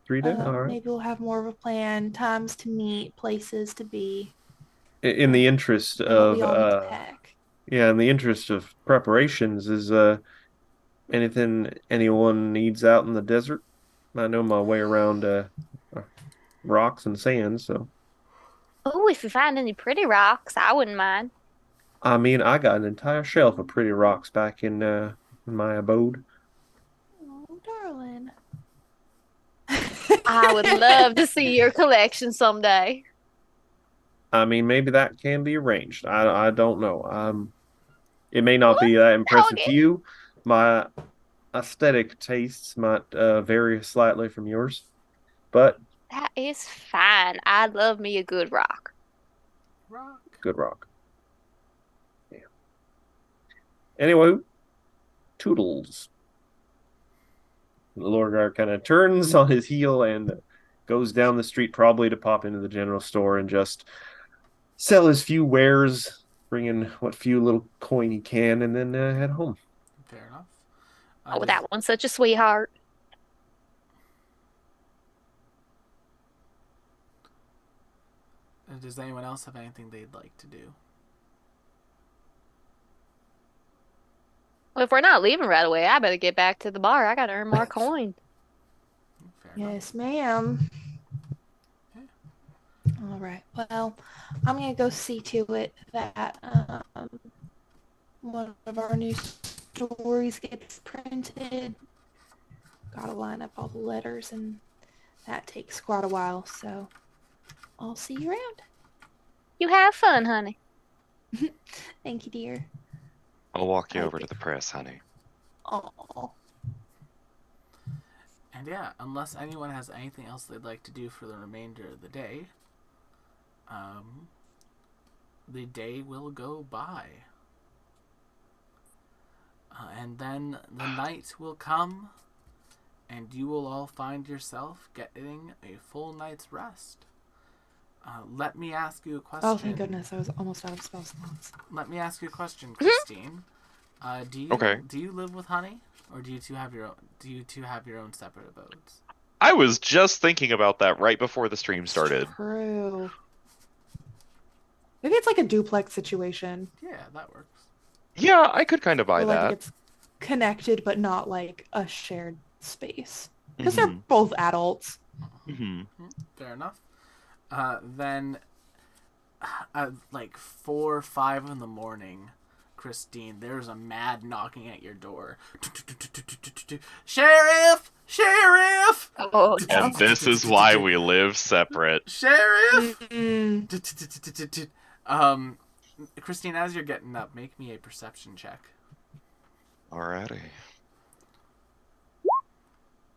3 days, all right. Maybe we'll have more of a plan, times to meet, places to be, In the interest and what we all need to of pack. yeah, in the interest of preparations, is anything anyone needs out in the desert? I know my way around rocks and sand, so Oh, if you find any pretty rocks, I wouldn't mind. I mean, I got an entire shelf of pretty rocks back in my abode. Oh, darling. I would love to see your collection someday. I mean, maybe that can be arranged. I don't know. It may not be that impressive Okay. to you. My aesthetic tastes might vary slightly from yours, but That is fine. I love me a good rock. Rock. good rock. Yeah. Anyway, Toodles. The Lorgar kind of turns on his heel and goes down the street, probably to pop into the general store and just sell his few wares, bring in what few little coin he can, and then head home. Fair enough. Oh, does- that one's such a sweetheart. Does anyone else have anything they'd like to do? Well, if we're not leaving right away, I better get back to the bar. I gotta earn more coin. Fair enough. Yes, ma'am. Okay. All right. Well, I'm gonna go see to it that one of our new stories gets printed. Gotta line up all the letters, and that takes quite a while. So I'll see you around. You have fun, honey. Thank you, dear. I'll walk you over to the press, honey. Oh. And yeah, unless anyone has anything else they'd like to do for the remainder of the day, the day will go by. And then the night will come, and you will all find yourself getting a full night's rest. Let me ask you a question. Oh, thank goodness! I was almost out of spell slots. Let me ask you a question, Christine. Do you live with Honey, or do you two have your own separate abodes? I was just thinking about that right before the stream started. True. Maybe it's like a duplex situation. Yeah, that works. Yeah, I could kind of buy Where, like, that. it's connected, but not like a shared space. Because Mm-hmm. they're both adults. Hmm. Fair enough. Then, at like 4 or 5 in the morning, Christine, there's a mad knocking at your door. Sheriff! Sheriff! Oh, no. And this is why we live separate. Sheriff! Mm. Christine, as you're getting up, make me a perception check. Alrighty.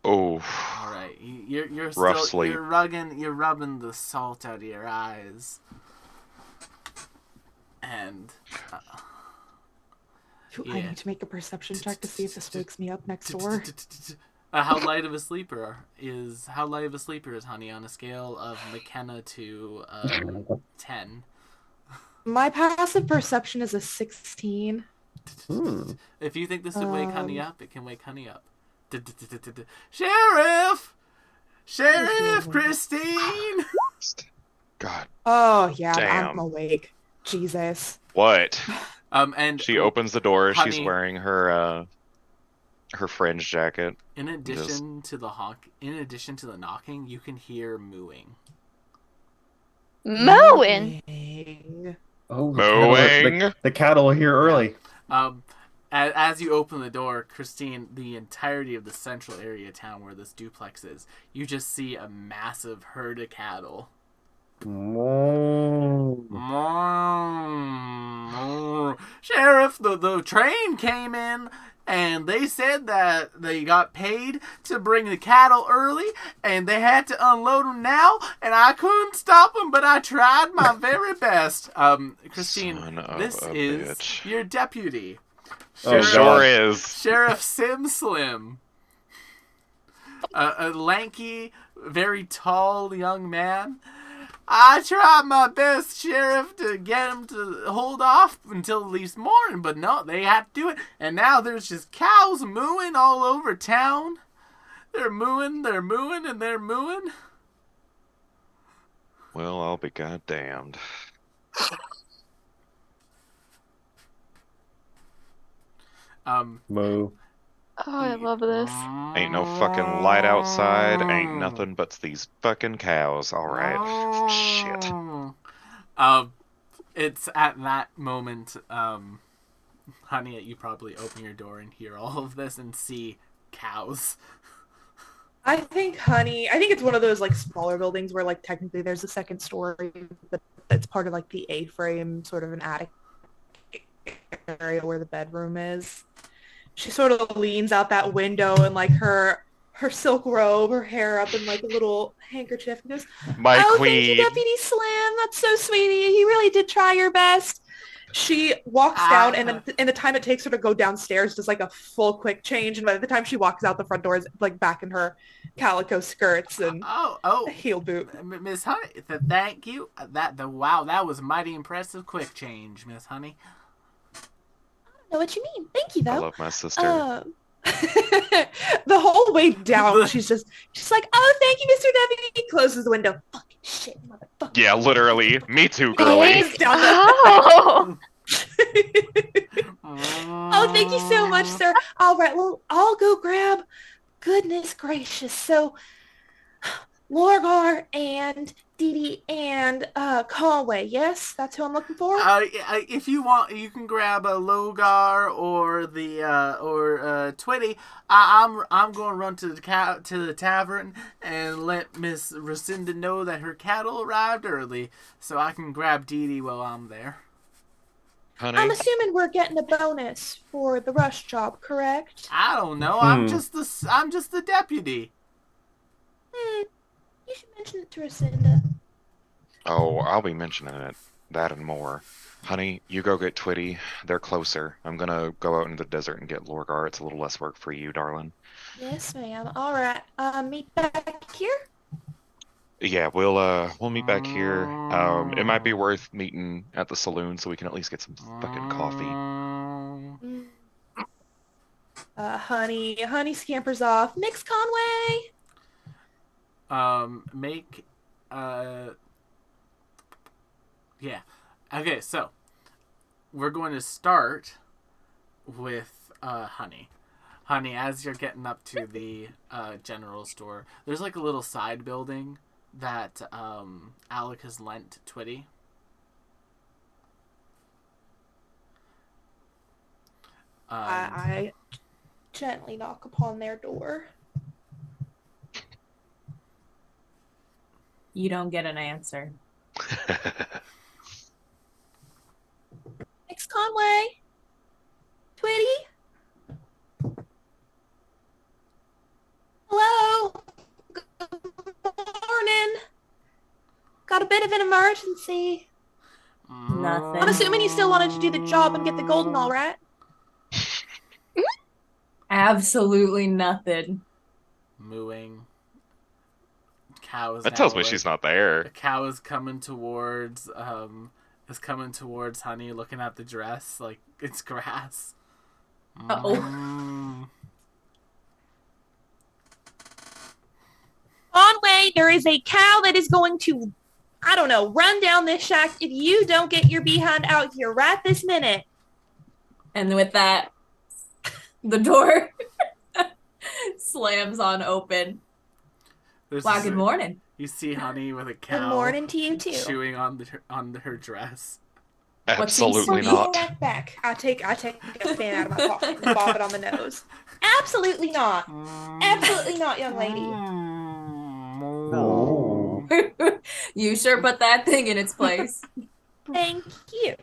Oh, All right, you're Rough still sleep. you're rubbing the salt out of your eyes, and I Yeah. need to make a perception check to see if this wakes me up next door. how light of a sleeper is Honey on a scale of McKenna to 10? My passive perception is a 16. If you think this would wake Honey up, it can wake Honey up. Sheriff! Sheriff, Christine! God. Oh, yeah, Damn. I'm awake. Jesus. What? And She opens the door. She's Honey- wearing her fringe jacket. in addition to the knocking, you can hear mooing. Mowing. Oh, Mowing. the cattle are here early. As you open the door, Christine, the entirety of the central area town where this duplex is, you just see a massive herd of cattle. Moo. Sheriff, the train came in and they said that they got paid to bring the cattle early and they had to unload them now, and I couldn't stop them, but I tried my very best. Christine, Son of this a is bitch. your deputy. Oh, It Sheriff, sure is. Sheriff Sim Slim. A lanky, very tall young man. I tried my best, Sheriff, to get him to hold off until at least morning, but no, they had to do it. And now there's just cows mooing all over town. They're mooing, and they're mooing. Well, I'll be goddamned. Moo. Oh, I love this. Ain't no fucking light outside. Ain't nothing but these fucking cows. All right. Shit. It's at that moment, Honey, you probably open your door and hear all of this and see cows. I think it's one of those like smaller buildings where like technically there's a second story, but it's part of like the A-frame, sort of an attic area where the bedroom is. She sort of leans out that window and like her silk robe, her hair up in like a little handkerchief, and goes, My "Oh, thank you, queen. Deputy Slim. That's so sweet of you. You really did try your best." She walks down, and then in the time it takes her to go downstairs, does like a full quick change, and by the time she walks out the front door, is like back in her calico skirts and a heel boot. Miss Honey, thank you. Wow, that was mighty impressive. Quick change, Miss Honey. I don't know what you mean. Thank you, I though. love my sister. The whole way down, she's like, "Oh, thank you, Mr. Deputy." Closes the window. Fucking shit, motherfucker. Yeah, literally. Me too, girly. Down Oh! Oh, thank you so much, sir. All right, well, I'll go grab. Goodness gracious. So, Lorgar and Dee Dee and Conway. Yes, that's who I'm looking for. If you want, you can grab a Logar or Twitty. I'm going to run to the tavern and let Miss Rescinda know that her cattle arrived early, so I can grab Dee Dee while I'm there. Honey, I'm assuming we're getting a bonus for the rush job, correct? I don't know. I'm just the deputy. You should mention it to Rescinda. oh, I'll be mentioning that and more. Honey, you go get Twitty. They're closer. I'm gonna go out into the desert and get Lorgar. It's a little less work for you, darling. Yes, ma'am. All right. Meet back here. Yeah, we'll meet back here. It might be worth meeting at the saloon so we can at least get some fucking coffee. Honey scampers off. Mix Conway. Yeah. Okay, so we're going to start with Honey. Honey, as you're getting up to the general store, there's like a little side building that Alec has lent Twitty. I Gently knock upon their door. You don't get an answer. Mix Conway. Twitty. Hello. Good morning. Got a bit of an emergency. Nothing. I'm assuming you still wanted to do the job and get the golden, all right? Absolutely nothing. Mooing. Cows. That tells me she's not The there. cow is coming towards Honey, looking at the dress like it's grass. Conway, there is a cow that is going to, I don't know, run down this shack if you don't get your behind out here right this minute. And with that, the door slams on open. Wow, good morning. You see Honey with a cow. Good morning to you too. Chewing on her dress. Absolutely not. Back. I take a fan out of my pocket and bob it on the nose. Absolutely not. Absolutely not, young lady. You sure put that thing in its place. Thank you.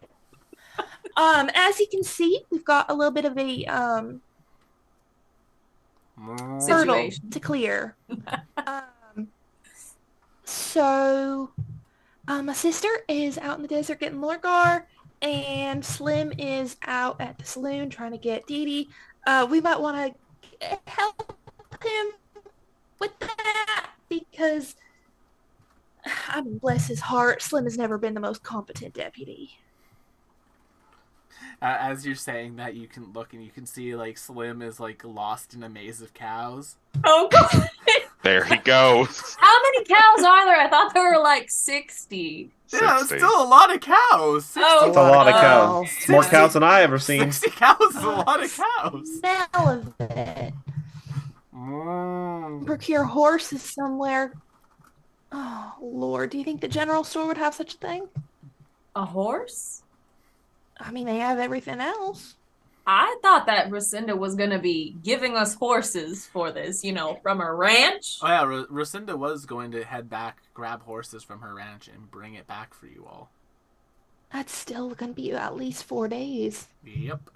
As you can see, we've got a little bit of a hurdle Situation. to clear. So, my sister is out in the desert getting Lorgar, and Slim is out at the saloon trying to get Dee Dee. We might want to help him with that because, I mean, bless his heart, Slim has never been the most competent deputy. As you're saying that, you can look and you can see like Slim is like lost in a maze of cows. Oh, God. There he goes. How many cows are there? I thought there were like 60. Yeah, it's 60. still a lot of cows. 60 Oh, That's a lot of cows. Oh. More cows than I ever seen. 60 cows is a lot of cows. Smell of it. Procure horses somewhere. Oh, Lord. Do you think the general store would have such a thing? A horse? I mean, they have everything else. I thought that Lucinda was gonna be giving us horses for this, from her ranch. Oh yeah, Rosinda was going to head back, grab horses from her ranch, and bring it back for you all. That's still gonna be at least 4 days. Yep.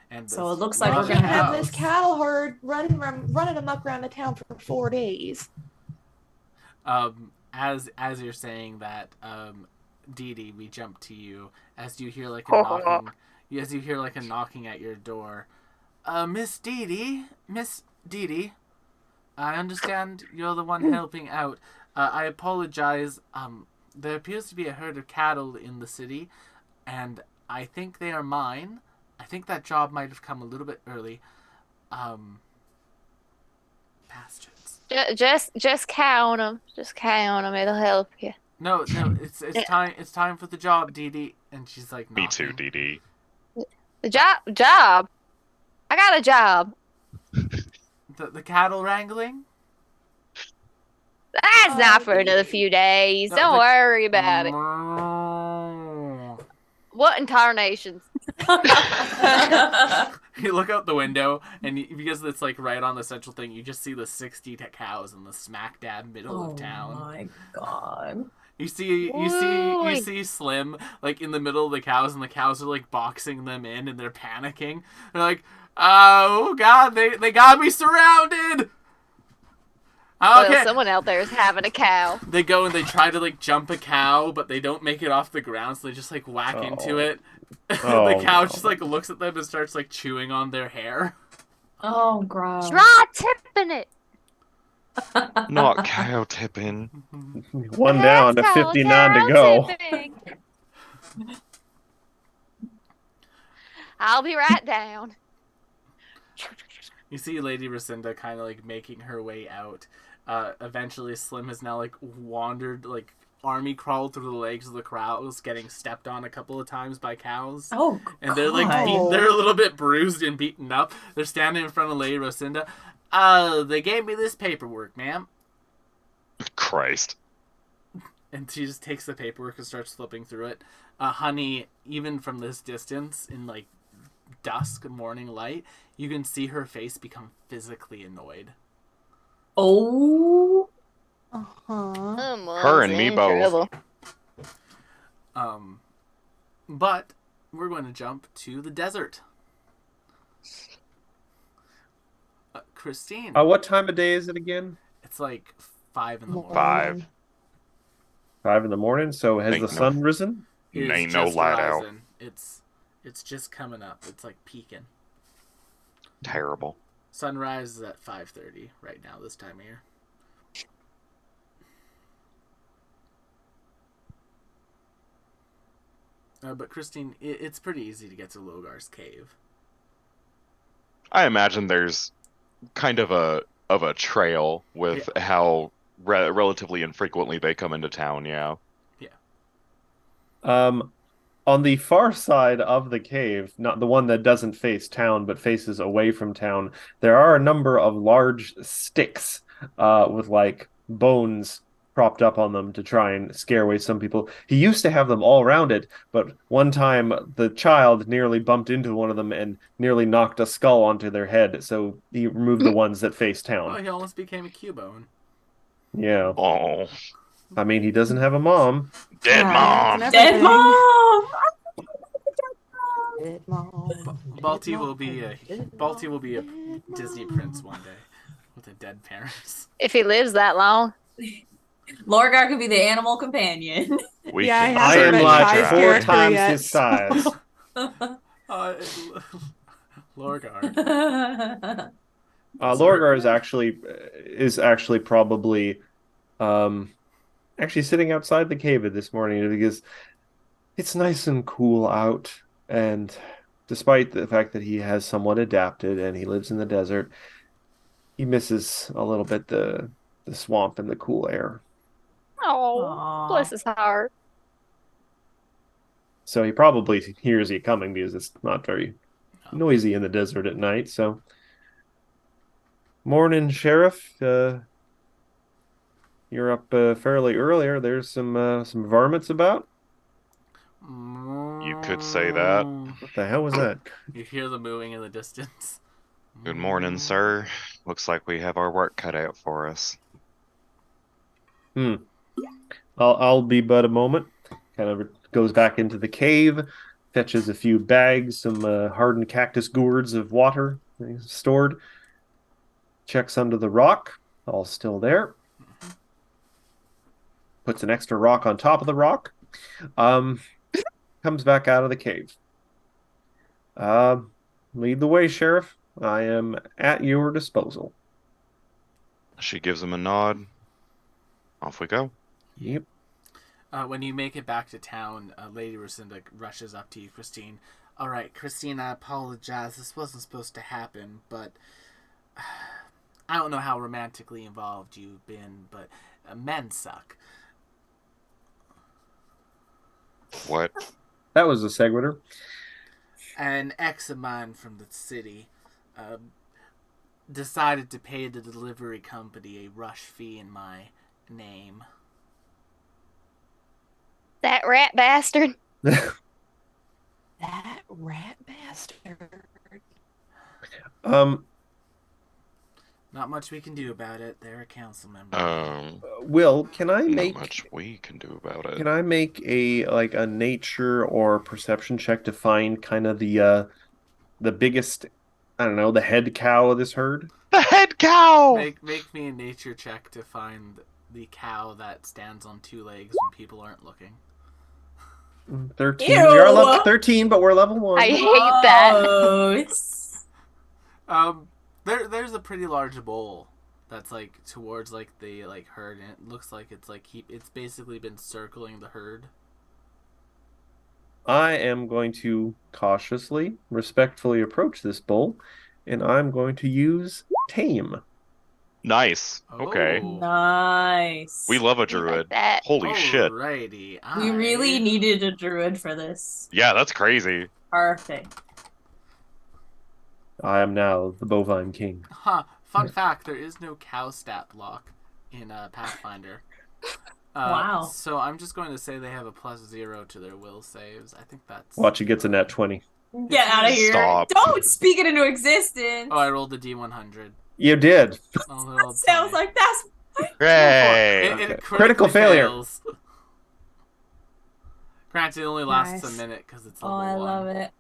And So this it looks like We we're can't gonna have have this cattle herd running amok around the town for 4 days. As you're saying that, Dee Dee, we jump to you as you hear like a knocking. As you hear like a knocking at your door. Miss Dee Dee, I understand you're the one helping out. I apologize. There appears to be a herd of cattle in the city, and I think they are mine. I think that job might have come a little bit early. Bastards. Just count them. Just count them. It'll help you. No, it's time. It's time for the job, Dee Dee. And she's like, Me too, knocking. Dee Dee. The job. I got a job. The cattle wrangling. That's not for another few days. No, Don't worry about it. it. What in tarnations? You look out the window, and because it's like right on the central thing, you just see the 60 cows in the smack dab middle of town. Oh my god. You see Slim like in the middle of the cows, and the cows are like boxing them in, and they're panicking. They're like, "Oh God, they got me surrounded." Okay. Well, someone out there is having a cow. They go and they try to like jump a cow, but they don't make it off the ground, so they just like whack into it. The cow just like looks at them and starts like chewing on their hair. Oh, gross. Try tipping it. Not cow tipping. One down to 59 to go. Tipping. I'll be right down. You see Lady Rosinda kind of like making her way out. Eventually, Slim has now like wandered, like army crawled through the legs of the cows, getting stepped on a couple of times by cows. Oh, And they're like God. they're a little bit bruised and beaten up. They're standing in front of Lady Rosinda. They gave me this paperwork, ma'am. Christ. And she just takes the paperwork and starts flipping through it. Honey, even from this distance, in like dusk morning light, you can see her face become physically annoyed. Oh. Uh-huh. Her and me both. But we're going to jump to the desert. Christine. What time of day is it again? It's like 5 in the morning. 5. 5 in the morning. So has Ain't the sun risen? It is Ain't no just light out. rising. It's just coming up. It's like peaking. Terrible. Sunrise is at 5:30 right now this time of year. But Christine, it's pretty easy to get to Logar's cave. I imagine there's kind of a trail with how relatively infrequently they come into town. Yeah. On the far side of the cave, not the one that doesn't face town but faces away from town, there are a number of large sticks with like bones propped up on them to try and scare away some people. He used to have them all around it, but one time the child nearly bumped into one of them and nearly knocked a skull onto their head, so he removed the ones that face Oh, town. he almost became a Cubone. Yeah. Oh, I mean, he doesn't have a mom. dead mom. Dead mom! Dead mom. Balti will be a Disney prince one day with a dead parents. If he lives that long. Lorgar could be the animal companion. We Yeah, can I I haven't am met certainly like Ty's try. 4 character times yet. his size. Lorgar. Lorgar is actually probably actually sitting outside the cave this morning because it's nice and cool out, and despite the fact that he has somewhat adapted and he lives in the desert, he misses a little bit the swamp and the cool air. Oh, Aw. bless his heart. So he probably hears you coming because it's not very noisy in the desert at night. So, morning, Sheriff. You're up fairly earlier. There's some varmints about. You could say that. What the hell was that? You hear the mooing in the distance. Good morning, sir. Looks like we have our work cut out for us. I'll be but a moment. Kind of goes back into the cave, fetches a few bags, some hardened cactus gourds of water stored. Checks under the rock, all still there. Puts an extra rock on top of the rock. Comes back out of the cave. Lead the way, Sheriff. I am at your disposal. She gives him a nod. Off we go. Yep. When you make it back to town, Lady Rosinda rushes up to you, Christine. All right, Christine, I apologize. This wasn't supposed to happen, but I don't know how romantically involved you've been, but men suck. What? That was a segwater. An ex of mine from the city decided to pay the delivery company a rush fee in my name. That rat bastard. That rat bastard. Not much we can do about it. They're a council member. Will, can I Not make much we can do about it. can I make a nature or perception check to find kind of the biggest, I don't know, the head cow of this herd? The head cow! Make me a nature check to find the cow that stands on two legs when people aren't looking. 13. Ew. You're level 13, but we're level 1. I hate that. There's a pretty large bowl that's like towards like the like herd, and it looks like it's like it's basically been circling the herd. I am going to cautiously, respectfully approach this bull, and I'm going to use tame. Nice. Okay. Oh. Nice. We love a I like druid. that. Holy shit. Alrighty. We really needed a druid for this. Yeah, that's crazy. Perfect. I am now the bovine king. Huh. Fun fact: there is no cow stat block in Pathfinder. Wow. So I'm just going to say they have a +0 to their will saves. I think that's. Watch, it gets a net 20. Get out of here. Stop. Don't speak it into existence. Oh, I rolled a D100. You did. Oh, That little sounds 20. like that's Hooray! It Critical failure. fails. Granted, it only lasts Nice. a minute because it's Oh, level I 1. love it.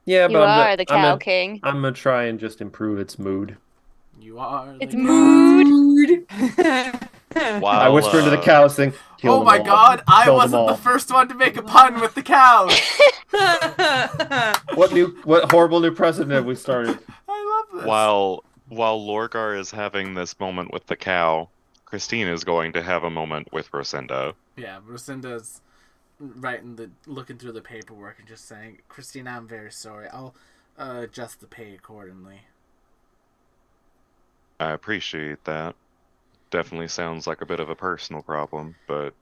Yeah, You but are the cow king. I'm gonna try and just improve its mood. You are. It's the mood. While, I whisper into the cows thing. Kill Oh them my all. god, I Kill them wasn't the all. first one to make a pun with the cows! What horrible new precedent have we started? I love this. while Lorgar is having this moment with the cow, Christine is going to have a moment with Rosinda. Yeah, Rosinda's looking through the paperwork and just saying, Christina, I'm very sorry. I'll adjust the pay accordingly. I appreciate that. Definitely sounds like a bit of a personal problem, but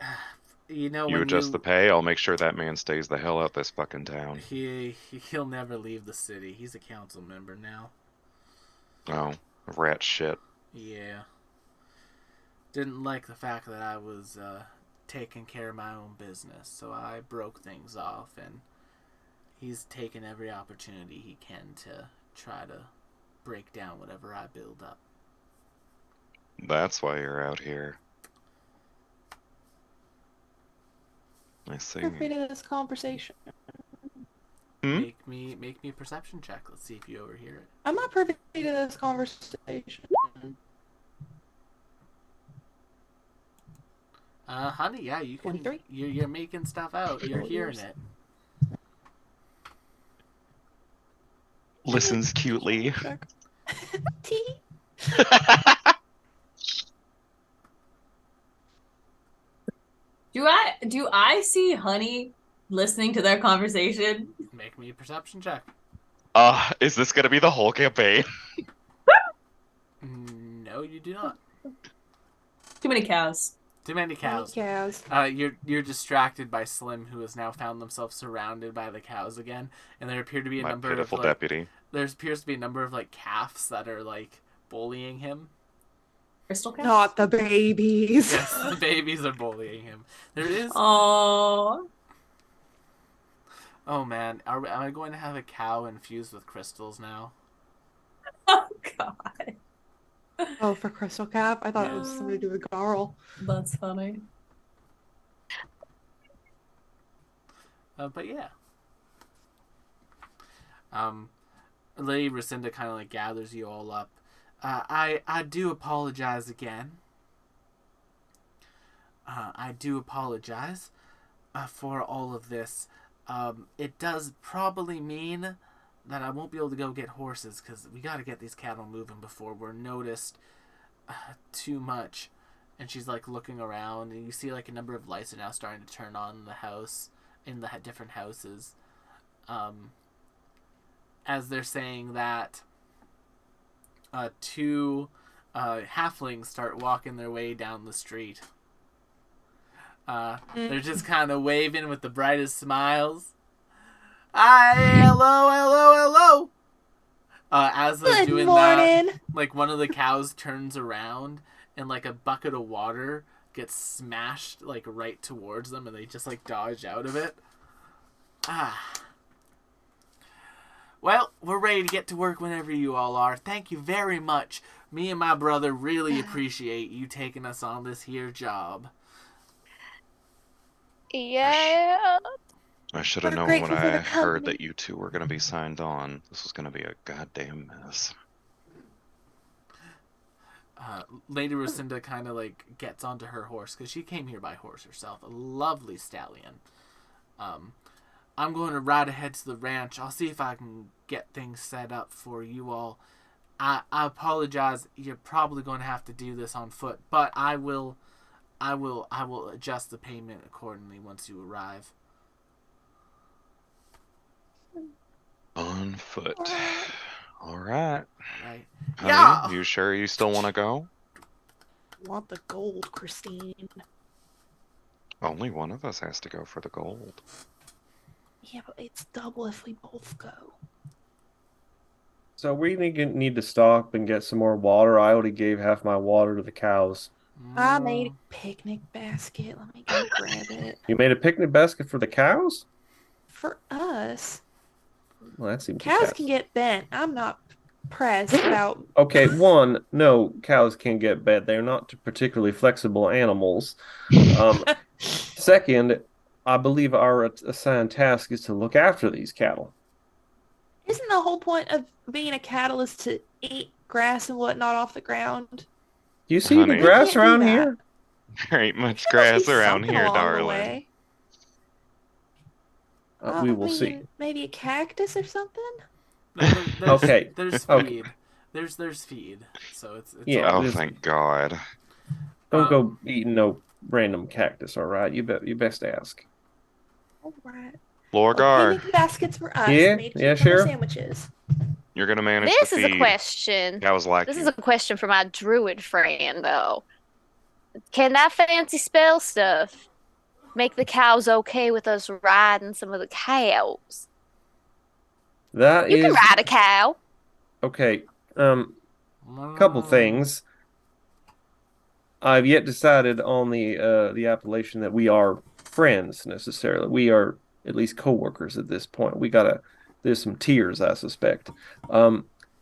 You know, you when adjust the pay, I'll make sure that man stays the hell out this fucking town. He'll never leave the city. He's a council member now. Oh, rat shit. Yeah. Didn't like the fact that I was taking care of my own business, so I broke things off, and he's taken every opportunity he can to try to break down whatever I build up. That's why you're out here. I see. Privy to this conversation. Hmm? Make me a perception check. Let's see if you overhear it. I'm not privy to this conversation. Honey, yeah, you can. 23? You're making stuff out. You're hearing it. Listens cutely. Tee. Do I see Honey listening to their conversation? Make me a perception check. Is this gonna be the whole campaign? No, you do not. Too many cows. Too many cows. Cows. You're distracted by Slim, who has now found themselves surrounded by the cows again, and there appear to be a My number pitiful of like, deputy. there appears to be a number of like calves that are like bullying him. Crystal cows? Not the babies. Yes, the babies are bullying him. There is Oh. Oh man, am I going to have a cow infused with crystals now? Oh God, Oh, for Crystal Cap? I thought it was something to do with Garl. that's funny. But yeah. Lady Rescinda kind of like gathers you all up. I do apologize again. I do apologize for all of this. It does probably mean that I won't be able to go get horses because we got to get these cattle moving before we're noticed too much. And she's like looking around, and you see like a number of lights are now starting to turn on in the house, in the different houses. As they're saying that two halflings start walking their way down the street. They're just kind of waving with the brightest smiles. Hi, hello. As they're Good doing morning. that, like one of the cows turns around and like a bucket of water gets smashed like right towards them, and they just like dodge out of it. Well, we're ready to get to work whenever you all are. Thank you very much. Me and my brother really appreciate you taking us on this here job. Yeah. I should have We're known grateful when for the I heard company. that you two were going to be signed on. This was going to be a goddamn mess. Lady Rescinda kind of like gets onto her horse because she came here by horse herself. A lovely stallion. I'm going to ride ahead to the ranch. I'll see if I can get things set up for you all. I apologize. You're probably going to have to do this on foot, but I will adjust the payment accordingly once you arrive. On foot. All All right. right. Honey, Yeah. you sure you still want to go? Want the gold, Christine. Only one of us has to go for the gold. Yeah, but it's double if we both go. So we need to stop and get some more water. I already gave half my water to the cows. I made a picnic basket. Let me go grab it. You made a picnic basket for the cows? For us. Well, that seems Cows bad. can get bent. I'm not pressed about. Okay, one, no, cows can get bent. They're not particularly flexible animals. Second, I believe our assigned task is to look after these cattle. Isn't the whole point of being a cattle is to eat grass and whatnot off the ground? Do you see any Honey. grass Can't do around that. here? There ain't much There must grass be around something here, along the darling. way. We will see. Maybe a cactus or something? No, there's, Okay. There's Okay. feed. There's feed. So it's Yeah, all Oh, this- thank God. Don't go eating no random cactus, all right? You best ask. All right. Lorgar, Picnic baskets for us. Yeah, Made yeah, cucumber sure. sandwiches. you're gonna manage This to is a feed question. cows like This you. is a question for my druid friend, though. Can that fancy spell stuff make the cows okay with us riding some of the cows? That You can is ride a cow. okay. Couple things. I've yet decided on the appellation that we are friends necessarily. We are at least co-workers at this point. There's some tiers, I suspect.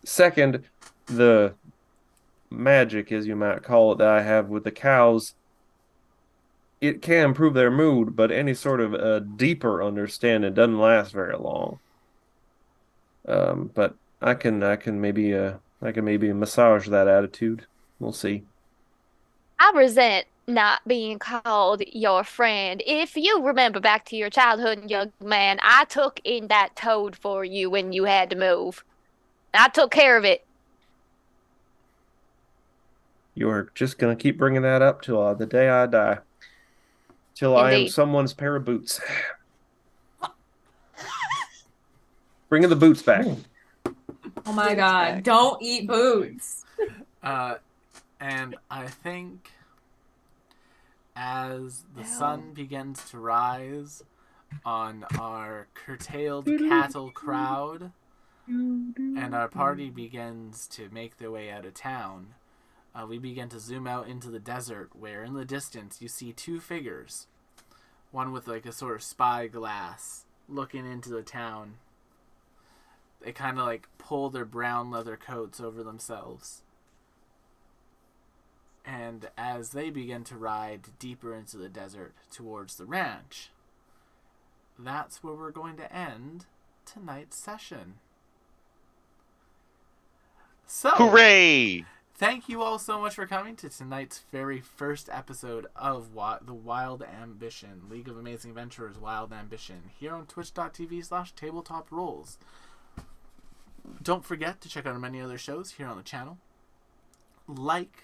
Second, the magic, as you might call it, that I have with the cows, it can improve their mood, but any sort of deeper understanding doesn't last very long. But I can maybe massage that attitude. We'll see. I resent not being called your friend. If you remember back to your childhood, young man, I took in that toad for you when you had to move. I took care of it. You're just gonna keep bringing that up till the day I die. Till I am Indeed. someone's pair of boots. Bringing the boots back. Oh my Boots God! back. Don't eat boots. And I think as the Ow. sun begins to rise on our curtailed cattle crowd and our party begins to make their way out of town, we begin to zoom out into the desert where in the distance you see two figures. One with like a sort of spy glass looking into the town. They kind of like pull their brown leather coats over themselves. And as they begin to ride deeper into the desert towards the ranch, that's where we're going to end tonight's session. So, Hooray! thank you all so much for coming to tonight's very first episode of the Wild Ambition, League of Amazing Adventurers Wild Ambition, here on twitch.tv/tabletop rolls. Don't forget to check out our many other shows here on the channel, like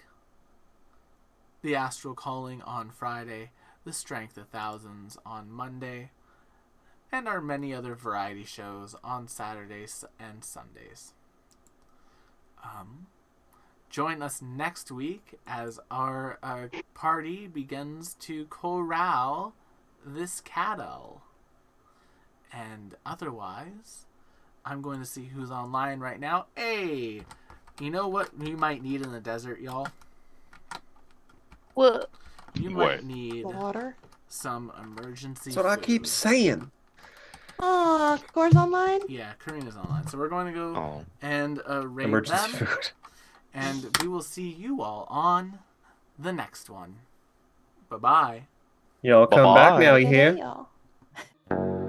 The Astral Calling on Friday, The Strength of Thousands on Monday, and our many other variety shows on Saturdays and Sundays. Join us next week as our party begins to corral this cattle. And otherwise, I'm going to see who's online right now. Hey, you know what you might need in the desert, y'all? What? You What? might need Water. some emergency That's what I keep food. saying. Oh, Core's online? Yeah, Karina's online. So we're going to go Oh. and raid Emergency them. food. And we will see you all on the next one. Bye-bye. Y'all come back Bye-bye. now, you Good hear? day, y'all.